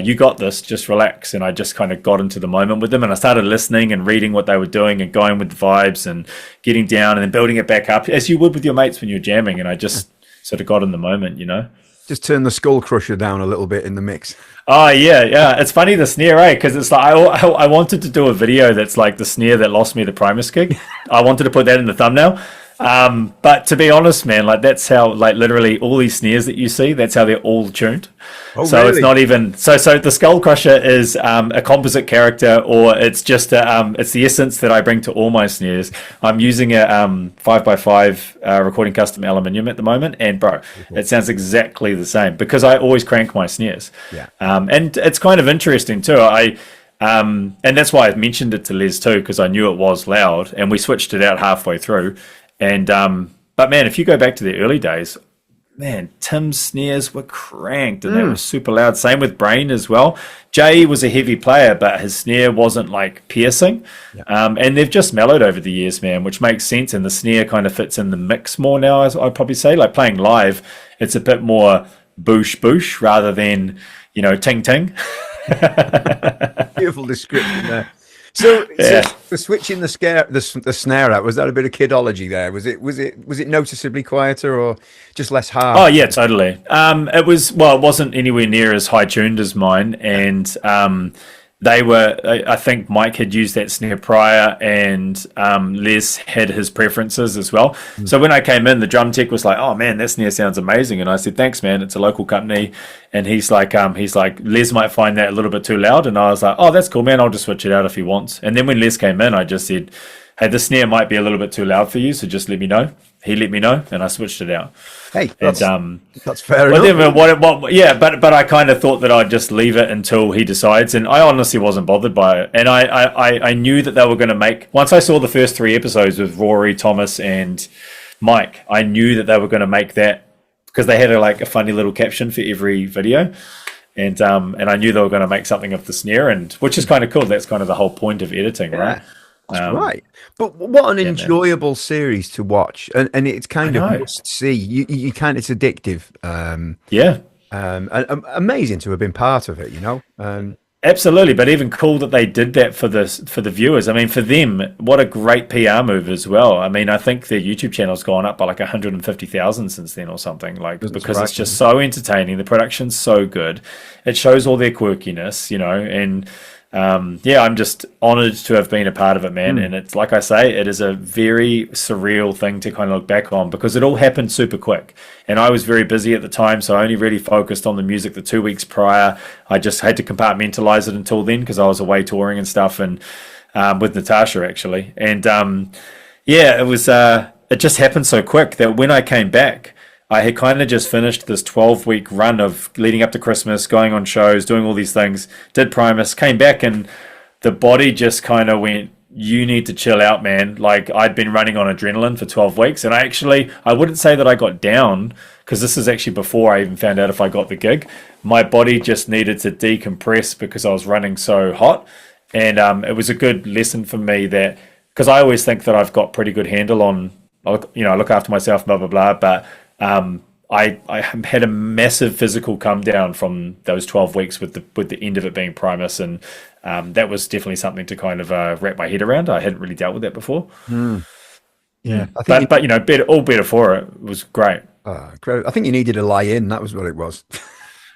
you got this, just relax. And I just kind of got into the moment with them, and I started listening and reading what they were doing and going with the vibes and getting down and then building it back up as you would with your mates when you're jamming. And I just sort of got in the moment, you know? Just turn the Skull Crusher down a little bit in the mix. Oh yeah, yeah. It's funny the snare, eh? Because it's like I wanted to do a video that's like the snare that lost me the Primus gig. I wanted to put that in the thumbnail. But to be honest, man, like that's how like literally all these snares that you see, that's how they're all tuned. Oh, So it's really? not even so. The Skull Crusher is a composite character, or it's just it's the essence that I bring to all my snares. I'm using a 5x5 recording custom aluminium at the moment, and bro, it sounds exactly the same because I always crank my snares. Yeah. And it's kind of interesting too. And that's why I mentioned it to Les too, because I knew it was loud, and we switched it out halfway through. And but man, if you go back to the early days, man, Tim's snares were cranked and they were super loud. Same with Brain as well. Jay was a heavy player, but his snare wasn't like piercing. And they've just mellowed over the years, man, which makes sense. And the snare kind of fits in the mix more now, as I'd probably say. Like playing live, it's a bit more boosh boosh rather than, ting ting. Beautiful description there. So Yeah. for switching the snare out, was that a bit of kidology there? Was it noticeably quieter or just less Oh harsh? yeah, totally. It wasn't anywhere near as high tuned as mine, and they were. I think Mike had used that snare prior, and Les had his preferences as well. So when I came in, the drum tech was like, "Oh man, that snare sounds amazing," and I said, "Thanks, man. It's a local company." And he's like, Les might find that a little bit too loud, and I was like, "Oh, that's cool, man. I'll just switch it out if he wants." And then when Les came in, I just said, "Hey, the snare might be a little bit too loud for you, so just let me know." He let me know, and I switched it out. Hey, And that's fair but enough. then but I kind of thought that I'd just leave it until he decides, and I honestly wasn't bothered by it. And I knew that they were going to make, once I saw the first 3 episodes with Rory, Thomas, and Mike, I knew that they were going to make that because they had a funny little caption for every video, and I knew they were going to make something of the snare, and which is kind of cool. That's kind of the whole point of editing, right? That's right. But what an Yeah, man. enjoyable series to watch, and it's I kind of know. must see. It's addictive. Yeah. And amazing to have been part of it. Absolutely, but even cool that they did that for the viewers. I mean, for them, what a great PR move as well. I mean, I think their YouTube channel's gone up by like 150,000 since then or something. Like Doesn't because it's surprise just me. so entertaining. The production's so good. It shows all their quirkiness, and yeah, I'm just honored to have been a part of it, man. Hmm. And it's like I say, it is a very surreal thing to kind of look back on because it all happened super quick. And I was very busy at the time, so I only really focused on the music the 2 weeks prior. I just had to compartmentalize it until then because I was away touring and stuff, and with Natasha actually. And yeah, it just happened so quick that when I came back, I had kind of just finished this 12-week run of leading up to Christmas, going on shows, doing all these things, did Primus, came back, and the body just kind of went, "You need to chill out, man." Like I'd been running on adrenaline for 12 weeks, and I wouldn't say that I got down because this is actually before I even found out if I got the gig. My body just needed to decompress because I was running so hot, and it was a good lesson for me that because I always think that I've got pretty good handle on, I look after myself, blah blah blah, but I had a massive physical come down from those 12 weeks with the end of it being Primus, and that was definitely something to kind of wrap my head around. I hadn't really dealt with that before. Yeah, I think But better for it. It was great. I think you needed to lie in. That was what it was.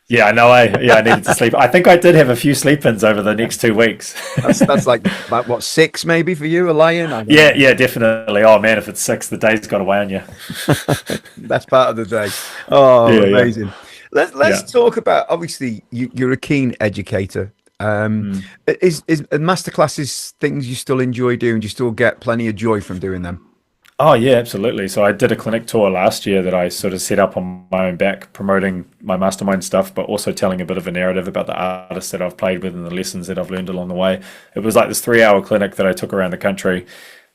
Yeah, I know. I needed to sleep. I think I did have a few sleep-ins over the next 2 weeks. That's like what, 6 maybe for you, a lie-in? I don't Yeah, know. yeah, definitely. Oh man, if it's 6, the day's got away on you. Best part of the day. Oh, Yeah, yeah, amazing. yeah. Let's talk about, obviously you're a keen educator. Mm. Is masterclasses things you still enjoy doing? Do you still get plenty of joy from doing them? Oh yeah, absolutely. So I did a clinic tour last year that I sort of set up on my own back, promoting my mastermind stuff, but also telling a bit of a narrative about the artists that I've played with and the lessons that I've learned along the way. It was like this 3-hour clinic that I took around the country,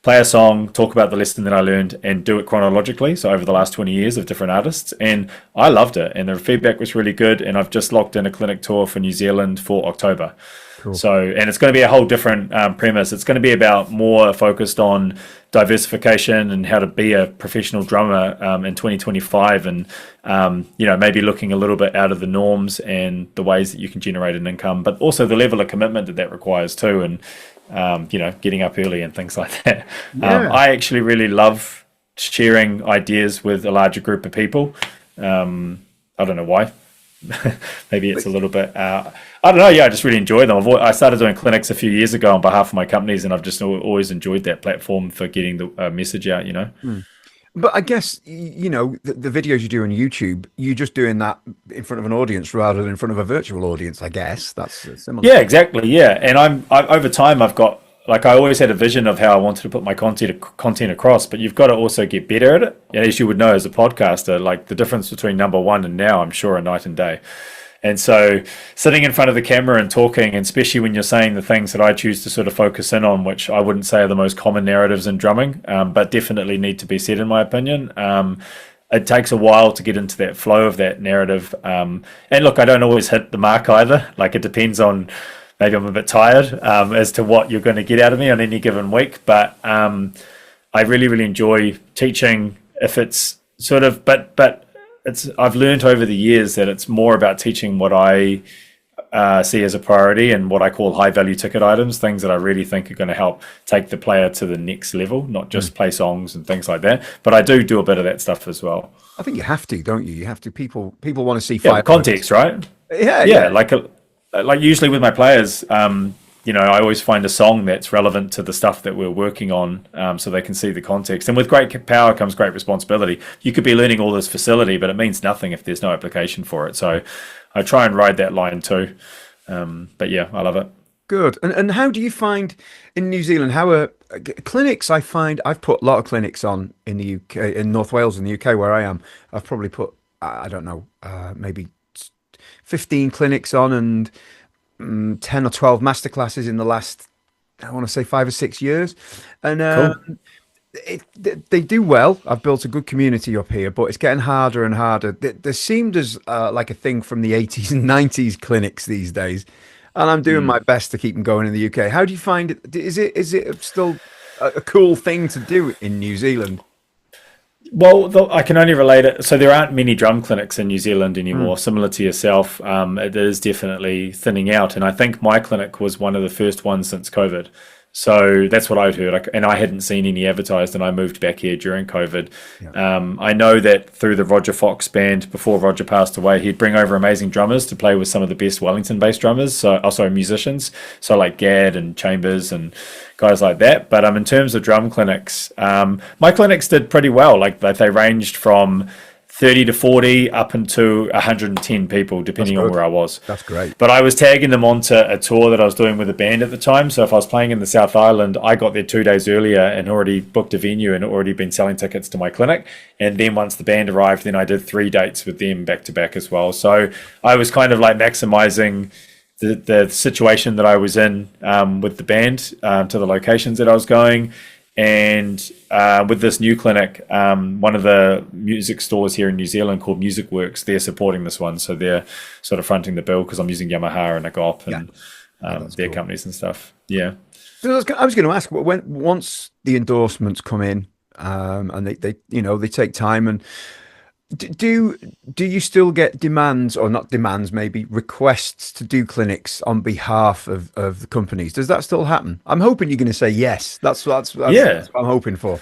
play a song, talk about the lesson that I learned, and do it chronologically. So over the last 20 years of different artists, and I loved it, and the feedback was really good. And I've just locked in a clinic tour for New Zealand for October. Cool. So, and it's going to be a whole different premise. It's going to be about more focused on diversification and how to be a professional drummer in 2025, and maybe looking a little bit out of the norms and the ways that you can generate an income, but also the level of commitment that requires too, and getting up early and things like that. Yeah. I actually really love sharing ideas with a larger group of people. I don't know why. Maybe it's a little bit. I don't know. Yeah, I just really enjoy them. I started doing clinics a few years ago on behalf of my companies, and I've just always enjoyed that platform for getting the message out. But I guess, the videos you do on YouTube, you're just doing that in front of an audience rather than in front of a virtual audience, I guess. That's similar. Yeah, exactly. Yeah, and over time I've got, like, I always had a vision of how I wanted to put my content across, but you've got to also get better at it. And as you would know as a podcaster, like the difference between number one and now, I'm sure, are night and day. And so sitting in front of the camera and talking, and especially when you're saying the things that I choose to sort of focus in on, which I wouldn't say are the most common narratives in drumming, but definitely need to be said in my opinion. It takes a while to get into that flow of that narrative. And look, I don't always hit the mark either. Like, it depends on, maybe I'm a bit tired as to what you're going to get out of me on any given week. But I really, really enjoy teaching if it's sort of, but it's I've learned over the years that it's more about teaching what I see as a priority and what I call high value ticket items, things that I really think are going to help take the player to the next level, not just play songs and things like that. But I do a bit of that stuff as well. I think you have to, don't you? You have to. People want to see Yeah, fireworks. context, right? Yeah, Yeah, yeah. like usually with my players, I always find a song that's relevant to the stuff that we're working on, so they can see the context. And with great power comes great responsibility. You could be learning all this facility, but it means nothing if there's no application for it. So I try and ride that line too. But yeah, I love it. Good. And how do you find in New Zealand? How are clinics? I find I've put a lot of clinics on in the UK, in North Wales, in the UK, where I am. I've probably put I don't know, maybe 15 clinics on and 10 or 12 masterclasses in the last, I want to say 5 or 6 years. And Cool. they do well. I've built a good community up here, but it's getting harder and harder. There seemed as like a thing from the 80s and 90s clinics these days, and I'm doing my best to keep them going in the UK. How do you find it? Is it still a cool thing to do in New Zealand? Well, I can only relate it. So there aren't many drum clinics in New Zealand Mm, anymore. Similar to yourself, it is definitely thinning out. And I think my clinic was one of the first ones since COVID. So that's what I'd heard. And I hadn't seen any advertised, and I moved back here during COVID. yeah. I know that through the Roger Fox band, before Roger passed away, he'd bring over amazing drummers to play with some of the best Wellington-based drummers. So also musicians, so like Gad and Chambers and guys like that. But in terms of drum clinics, my clinics did pretty well. Like they ranged from 30 to 40 up into 110 people, That's depending on good. where I was. That's great. But I was tagging them onto a tour that I was doing with a band at the time. So if I was playing in the South Island, I got there 2 days earlier and already booked a venue and already been selling tickets to my clinic. And then once the band arrived, then I did 3 dates with them back to back as well. So I was kind of like maximizing the situation that I was in with the band to the locations that I was going. And with this new clinic, one of the music stores here in New Zealand called Music Works, they're supporting this one. So they're sort of fronting the bill because I'm using Yamaha and Agop Yeah, and yeah, that's their cool. companies and stuff. Yeah. So I was going to ask, when once the endorsements come in, and they take time, and do you still get demands, or not demands, maybe requests to do clinics on behalf of the companies? Does that still happen? I'm hoping you're going to say yes. Yeah. That's what I'm hoping for.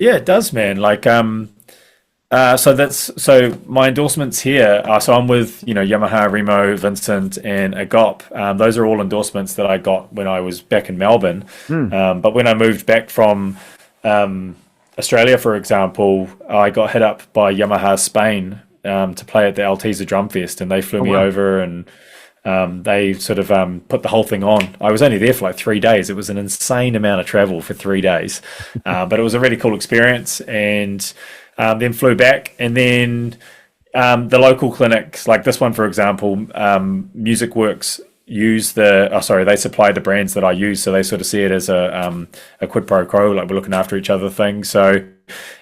Yeah, it does, man. So my endorsements here are, so I'm with, Yamaha, Remo, Vincent, and Agop. Those are all endorsements that I got when I was back in Melbourne. Hmm. But when I moved back from Australia, for example, I got hit up by Yamaha Spain to play at the Altiza Drum Fest, and they flew Oh me wow. over and they sort of put the whole thing on. I was only there for like 3 days. It was an insane amount of travel for 3 days, but it was a really cool experience. And then flew back, and then the local clinics, like this one, for example, Music Works use they supply the brands that I use, so they sort of see it as a quid pro quo, like we're looking after each other thing. So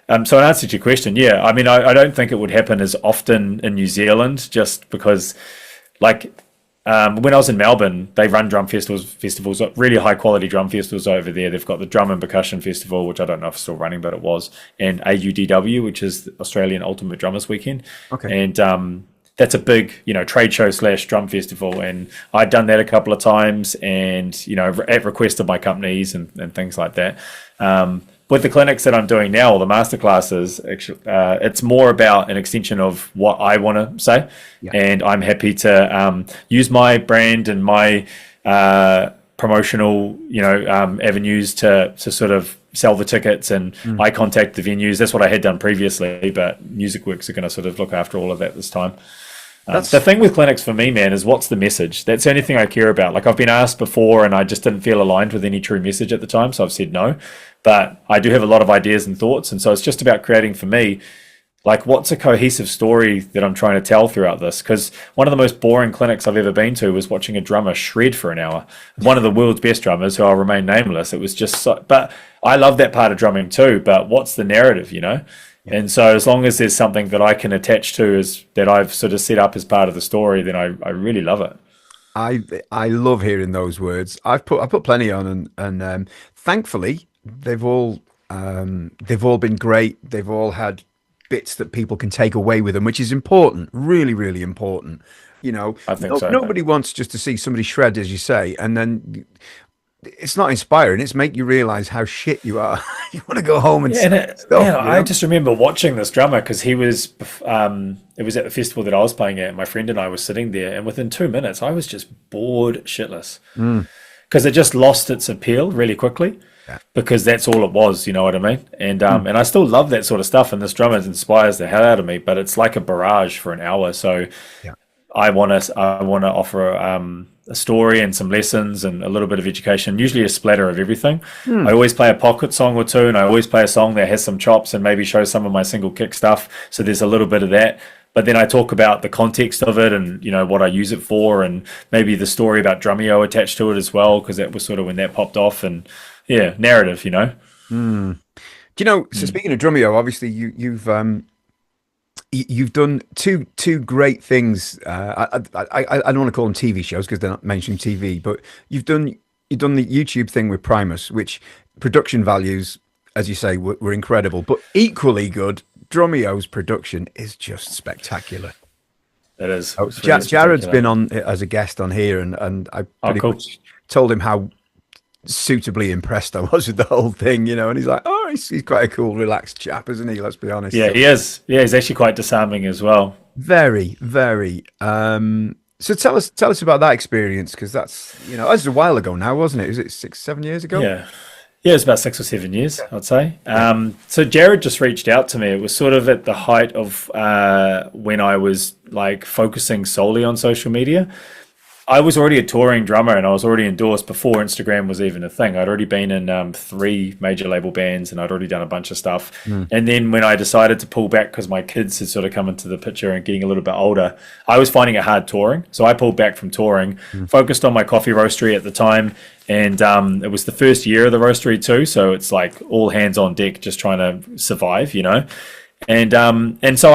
in answer to your question, yeah, I mean, I don't think it would happen as often in New Zealand, just because, like, when I was in Melbourne, they run drum festivals, really high quality drum festivals over there. They've got the Drum and Percussion Festival, which I don't know if it's still running, but it was, and AUDW, which is the Australian Ultimate Drummers Weekend. Okay. And that's a big, trade show slash drum festival. And I'd done that a couple of times, and, at request of my companies and things like that. With the clinics that I'm doing now, or the masterclasses, actually, it's more about an extension of what I want to say, Yeah. and I'm happy to use my brand and my promotional, avenues to sort of sell the tickets, and Mm. I contact the venues. That's what I had done previously, but Music Works are going to sort of look after all of that this time. The That's thing with clinics for me, man, is what's the message? That's the only thing I care about. Like, I've been asked before, and I just didn't feel aligned with any true message at the time, so I've said no. But I do have a lot of ideas and thoughts, and so it's just about creating for me, like, what's a cohesive story that I'm trying to tell throughout this? Because one of the most boring clinics I've ever been to was watching a drummer shred for an hour. One of the world's best drummers, who I'll remain nameless. It was just so, but I love that part of drumming too. But what's the narrative? yeah. And so as long as there's something that I can attach to, as that I've sort of set up as part of the story, then I really love it. I love hearing those words. I put plenty on, thankfully they've all been great. They've all had bits that people can take away with them, which is important, really, really important. You know, I think so. nobody wants just to see somebody shred, as you say, and then it's not inspiring. It's make you realize how shit you are. You want to go home and Yeah, and stuff. I just remember watching this drummer because he was, it was at the festival that I was playing at. My friend and I were sitting there, and within 2 minutes, I was just bored shitless because it just lost its appeal really quickly. Yeah. Because that's all it was, you know what I mean? And and I still love that sort of stuff, and this drummer inspires the hell out of me. But it's like a barrage for an hour, so Yeah. I want to offer a story and some lessons and a little bit of education, usually a splatter of everything. I always play a pocket song or two, and I always play a song that has some chops and maybe show some of my single kick stuff. So there's a little bit of that. But then I talk about the context of it and, you know, what I use it for, and maybe the story about Drumeo attached to it as well, because that was sort of when that popped off. And yeah, narrative, you know. Do you know? So speaking of Drumeo, obviously you've done two great things. I don't want to call them TV shows because they're not mainstream TV, but you've done the YouTube thing with Primus, which production values, as you say, were incredible. But equally good, Drumeo's production is just spectacular. It is. Oh, Jared's been on as a guest on here, and I pretty much told him how suitably impressed I was with the whole thing, you know, and he's like, oh, he's quite a cool, relaxed chap, isn't he? Let's be honest. Yeah, he is. Yeah, he's actually quite disarming as well. Very, very. So tell us about that experience, because that's, you know, that was a while ago now, wasn't it? Was it 6-7 years ago? Yeah. Yeah, it was about 6 or 7 years, I'd say. So Jared just reached out to me. It was sort of at the height of when I was like focusing solely on social media. I was already a touring drummer, and I was already endorsed before Instagram was even a thing. I'd already been in 3 major label bands, and I'd already done a bunch of stuff. And then when I decided to pull back because my kids had sort of come into the picture and getting a little bit older, I was finding it hard touring. So I pulled back from touring, focused on my coffee roastery at the time. And it was the first year of the roastery too. So it's like all hands on deck, just trying to survive, you know. And so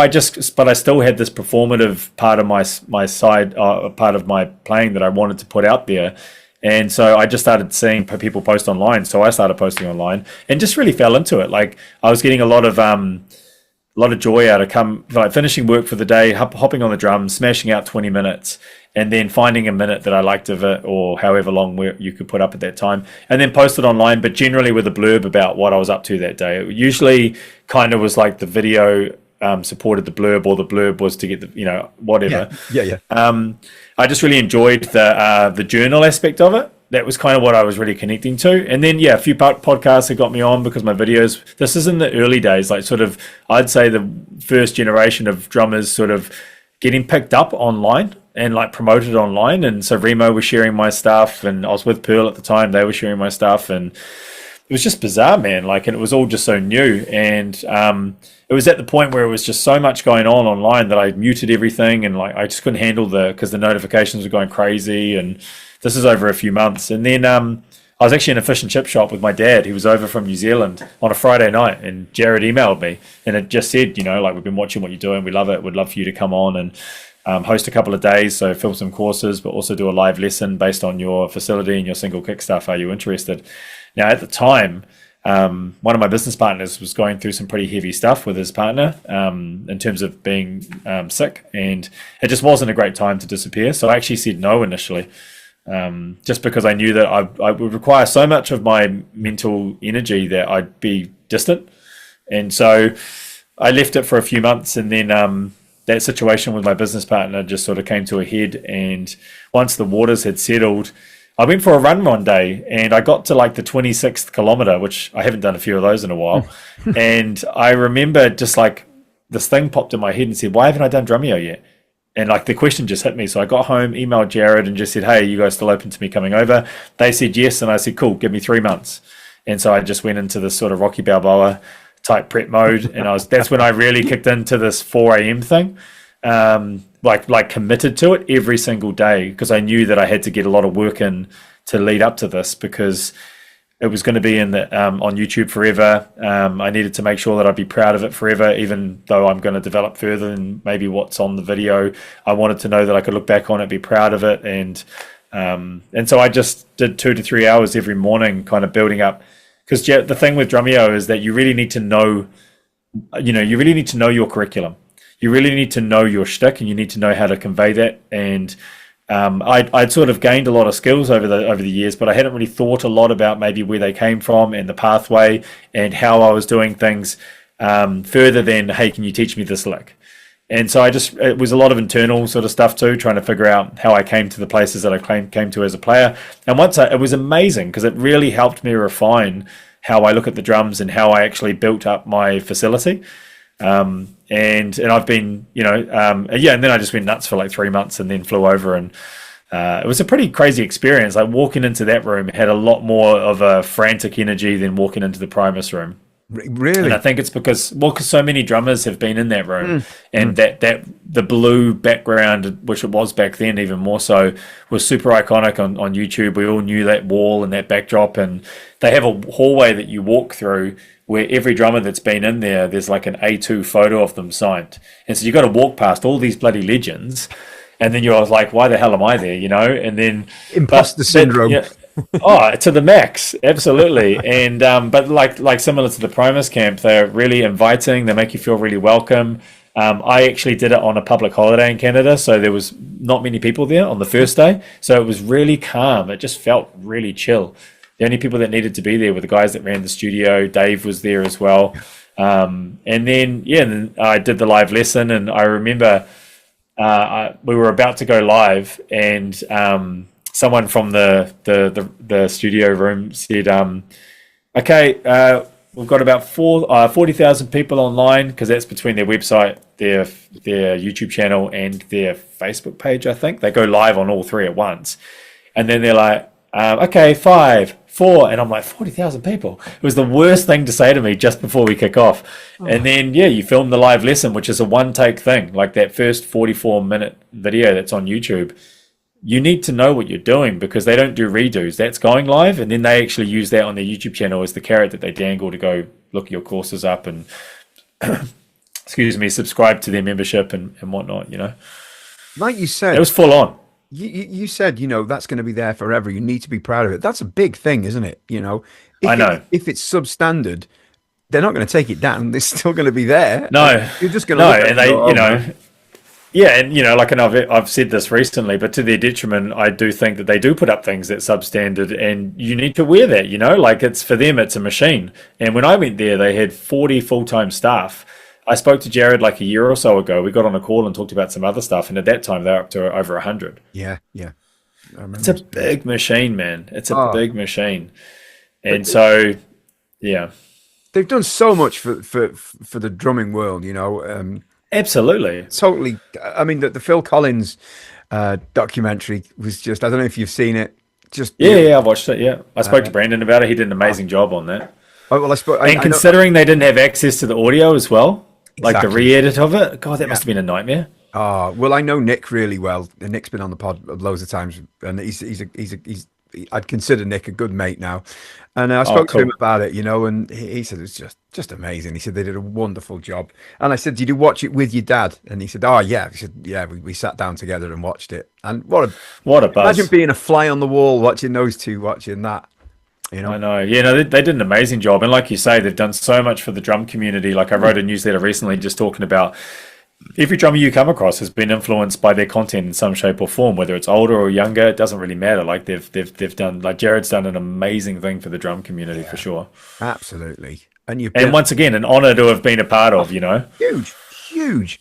but I still had this performative part of my side, part of my playing that I wanted to put out there. And so I just started seeing people post online. So I started posting online and just really fell into it. Like I was getting a lot of joy out of finishing work for the day, hopping on the drums, smashing out 20 minutes, and then finding a minute that I liked of it, or however long you could put up at that time, and then post it online, but generally with a blurb about what I was up to that day. It usually kind of was like the video supported the blurb, or the blurb was to get the, you know, whatever. Yeah. I just really enjoyed the journal aspect of it. That was kind of what I was really connecting to. And then, yeah, a few podcasts that got me on because my videos, this is in the early days, like sort of, I'd say the first generation of drummers sort of getting picked up online and like promoted online. And so Remo was sharing my stuff, and I was with Pearl at the time. They were sharing my stuff, and it was just bizarre, man. Like, and it was all just so new. And it was at the point where it was just so much going on online that I muted everything, and like I just couldn't handle because the notifications were going crazy. And this is over a few months. And then I was actually in a fish and chip shop with my dad. He was over from New Zealand on a Friday night, and Jared emailed me, and it just said, you know, like, we've been watching what you're doing. We love it. We'd love for you to come on and host a couple of days. So film some courses, but also do a live lesson based on your facility and your single kick stuff. Are you interested? Now, at the time, one of my business partners was going through some pretty heavy stuff with his partner in terms of being sick, and it just wasn't a great time to disappear. So I actually said no initially, just because I knew that I would require so much of my mental energy that I'd be distant. And so I left it for a few months, and then that situation with my business partner just sort of came to a head. And once the waters had settled, I went for a run one day, and I got to like the 26th kilometer, which I haven't done a few of those in a while. And I remember just like this thing popped in my head and said, why haven't I done Drumeo yet? And like the question just hit me. So I got home, emailed Jared, and just said, hey, are you guys still open to me coming over? They said yes. And I said, cool, give me 3 months. And so I just went into this sort of Rocky Balboa type prep mode. And that's when I really kicked into this 4 a.m. thing. Like committed to it every single day, because I knew that I had to get a lot of work in to lead up to this, because it was going to be on YouTube forever. I needed to make sure that I'd be proud of it forever, even though I'm going to develop further than maybe what's on the video. I wanted to know that I could look back on it, be proud of it. And so I just did 2 to 3 hours every morning, kind of building up. Because the thing with Drumeo is that you really need to know you really need to know your curriculum. You really need to know your shtick, and you need to know how to convey that. And I'd sort of gained a lot of skills over the years, but I hadn't really thought a lot about maybe where they came from and the pathway and how I was doing things, further than, hey, can you teach me this lick? And so it was a lot of internal sort of stuff too, trying to figure out how I came to the places that I came to as a player. And it was amazing because it really helped me refine how I look at the drums and how I actually built up my facility. And I've been, and then I just went nuts for like 3 months and then flew over, and it was a pretty crazy experience. Like walking into that room had a lot more of a frantic energy than walking into the Primus room. Really? And I think it's because so many drummers have been in that room, and that the blue background, which it was back then even more so, was super iconic on YouTube. We all knew that wall and that backdrop, and they have a hallway that you walk through where every drummer that's been in there, there's like an A2 photo of them signed. And so you got to walk past all these bloody legends, and then you're like, why the hell am I there, And then imposter syndrome. Oh, to the max, absolutely. And but like similar to the Primus camp, they're really inviting. They make you feel really welcome. I actually did it on a public holiday in Canada, so there was not many people there on the first day. So it was really calm. It just felt really chill. The only people that needed to be there were the guys that ran the studio. Dave was there as well. And then I did the live lesson, and I remember we were about to go live, and someone from the studio room said, okay, we've got about 40,000 people online, because that's between their website, their YouTube channel, and their Facebook page, I think. They go live on all three at once. And then they're like, okay, 5, 4, and I'm like, 40,000 people. It was the worst thing to say to me just before we kick off. And then, you film the live lesson, which is a one-take thing, like that first 44-minute video that's on YouTube. You need to know what you're doing, because they don't do redos. That's going live, and then they actually use that on their YouTube channel as the carrot that they dangle to go look your courses up and, subscribe to their membership and whatnot, Like you said, it was full on. You said, that's going to be there forever. You need to be proud of it. That's a big thing, isn't it? I know. If it's substandard, they're not going to take it down. They're still going to be there. No, you're just going to look at and they, yeah, and I've said this recently, but to their detriment, I do think that they do put up things that's substandard, and you need to wear that. Like it's for them, it's a machine. And when I went there, they had 40 full-time staff. I spoke to Jared like a year or so ago. We got on a call and talked about some other stuff, and at that time they were up to over 100. Yeah. It's a big machine, man. It's a big machine, and so they've done so much for the drumming world. Absolutely. Totally. I mean, the Phil Collins documentary was just, I don't know if you've seen it. Yeah, I watched it. Yeah, I spoke to Brandon about it. He did an amazing job on that. Oh, well, and considering they didn't have access to the audio as well, like the Exactly. re-edit of it, God, that must have been a nightmare. Well, I know Nick really well. And Nick's been on the pod loads of times, and I'd consider Nick a good mate now. And I spoke to him about it, and he said it was just amazing. He said they did a wonderful job. And I said, did you watch it with your dad? And he said, oh yeah. He said, yeah, we sat down together and watched it. And what a buzz! Imagine being a fly on the wall watching those two watching that. I know. Yeah, no, they did an amazing job. And like you say, they've done so much for the drum community. Like I wrote a newsletter recently just talking about every drummer you come across has been influenced by their content in some shape or form, whether it's older or younger, it doesn't really matter. Like they've done, like Jared's done an amazing thing for the drum community for sure. Absolutely. And once again, an honor to have been a part of, Huge,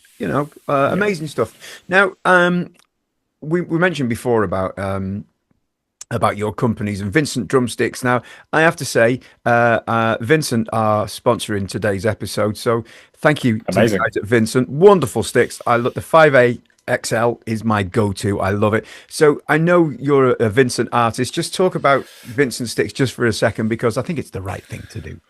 amazing stuff. Now, we mentioned before about your companies and Vincent Drumsticks. Now, I have to say, Vincent are sponsoring today's episode, so thank you to the guys at Vincent. Wonderful sticks. I look, the 5A XL is my go-to. I love it. So I know you're a Vincent artist. Just talk about Vincent sticks just for a second, because I think it's the right thing to do.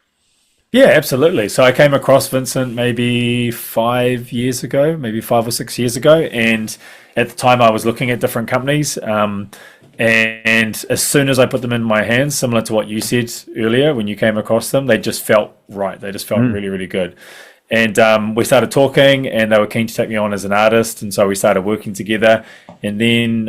Yeah, absolutely. So I came across Vincent maybe 5 years ago, maybe 5 or 6 years ago. And at the time I was looking at different companies. And as soon as I put them in my hands, similar to what you said earlier, when you came across them, they just felt right. They just felt really, really good. And we started talking, and they were keen to take me on as an artist. And so we started working together. And then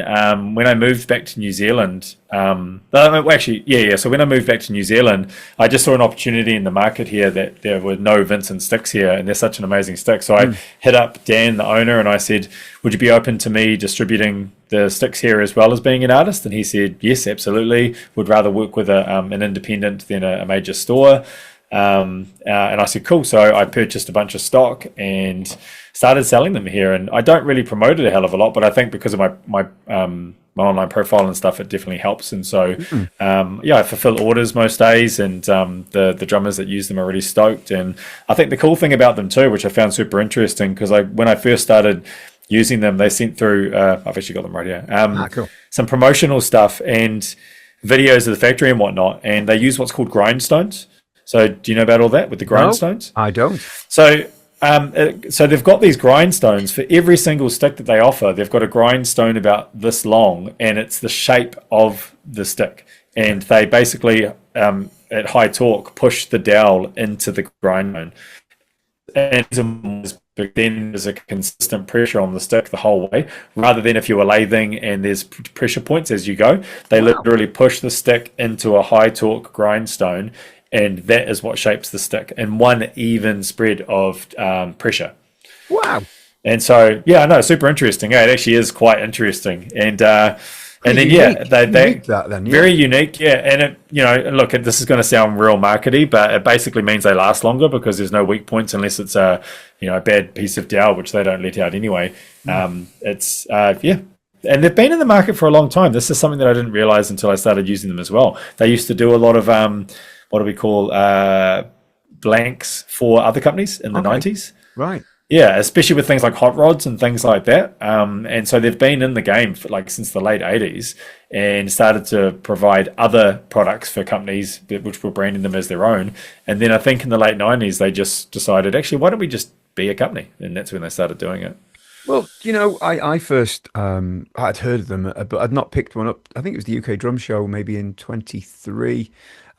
when I moved back to New Zealand, actually, yeah. So when I moved back to New Zealand, I just saw an opportunity in the market here that there were no Vincent sticks here, and they're such an amazing stick. So I hit up Dan, the owner, and I said, "Would you be open to me distributing the sticks here as well as being an artist?" And he said, "Yes, absolutely. Would rather work with an independent than a major store." And I said, cool. So I purchased a bunch of stock and started selling them here. And I don't really promote it a hell of a lot, but I think because of my online profile and stuff, it definitely helps. And so, I fulfill orders most days, and the drummers that use them are really stoked. And I think the cool thing about them too, which I found super interesting, because when I first started using them, they sent through, I've actually got them right here, Cool. some promotional stuff and videos of the factory and whatnot. And they use what's called grindstones. So do you know about all that with the grindstones? No, I don't. So they've got these grindstones for every single stick that they offer. They've got a grindstone about this long, and it's the shape of the stick. And they basically, at high torque, push the dowel into the grindstone. And then there's a consistent pressure on the stick the whole way, rather than if you were lathing and there's pressure points as you go. They literally push the stick into a high torque grindstone, and that is what shapes the stick in one even spread of pressure. Wow. And so, yeah, I know, super interesting. Yeah, it actually is quite interesting. And then, unique. Very unique. Yeah. And it, look, this is going to sound real markety, but it basically means they last longer because there's no weak points unless it's a bad piece of dowel, which they don't let out anyway. And they've been in the market for a long time. This is something that I didn't realize until I started using them as well. They used to do a lot of, what do we call, blanks for other companies in the 90s. Right. Yeah, especially with things like hot rods and things like that. And so they've been in the game for since the late 80s and started to provide other products for companies which were branding them as their own. And then I think in the late 90s, they just decided, actually, why don't we just be a company? And that's when they started doing it. Well, I first I'd heard of them, but I'd not picked one up. I think it was the UK Drum Show, maybe in 23,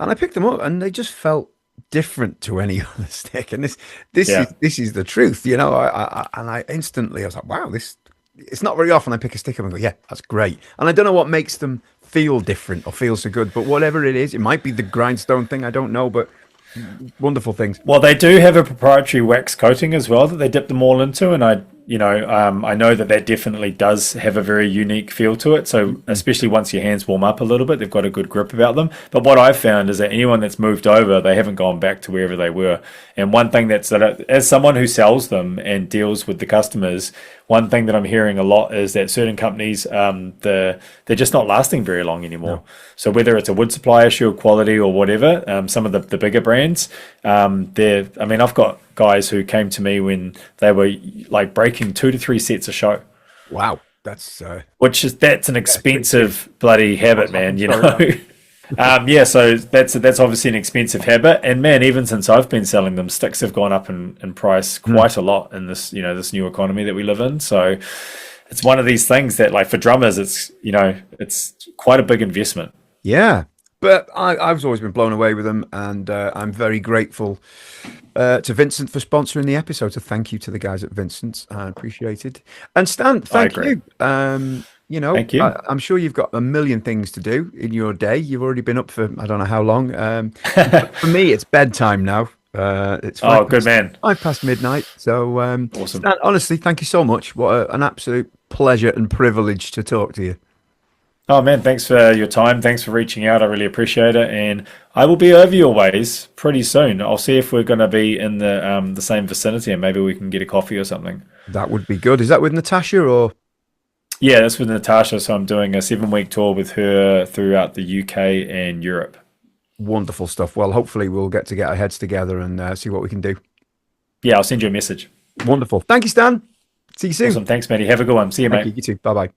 and I picked them up, and they just felt different to any other stick. And this is the truth, I instantly I was like, wow, this. It's not very often I pick a stick up and go, yeah, that's great. And I don't know what makes them feel different or feel so good, but whatever it is, it might be the grindstone thing. I don't know, but wonderful things. Well, they do have a proprietary wax coating as well that they dip them all into, and I know that definitely does have a very unique feel to it. So especially once your hands warm up a little bit, they've got a good grip about them. But what I've found is that anyone that's moved over, they haven't gone back to wherever they were. And one thing that as someone who sells them and deals with the customers, one thing that I'm hearing a lot is that certain companies, they're just not lasting very long anymore. No. So whether it's a wood supply issue or quality or whatever, some of the bigger brands, I've got guys who came to me when they were breaking 2 to 3 sets a show. Wow, that's that's an expensive bloody habit, man. So that's obviously an expensive habit, and man, even since I've been selling them, sticks have gone up in price quite a lot in this this new economy that we live in. So it's one of these things that for drummers, it's quite a big investment. Yeah. But I've always been blown away with them, and I'm very grateful to Vincent for sponsoring the episode. So thank you to the guys at Vincent's. I appreciate it. And Stan, thank you. Thank you. I'm sure you've got a million things to do in your day. You've already been up for I don't know how long. For me, it's bedtime now. It's good man. 5 past midnight. So awesome. Stan, honestly, thank you so much. What an absolute pleasure and privilege to talk to you. Oh man, thanks for your time. Thanks for reaching out. I really appreciate it, and I will be over your ways pretty soon. I'll see if we're going to be in the same vicinity, and maybe we can get a coffee or something. That would be good. Is that with Natasha or? Yeah, that's with Natasha. So I'm doing a 7-week tour with her throughout the UK and Europe. Wonderful stuff. Well, hopefully we'll get our heads together and see what we can do. Yeah, I'll send you a message. Wonderful. Thank you, Stan. See you soon. Awesome. Thanks, Matty. Have a good one. See you, mate. You too. Bye-bye.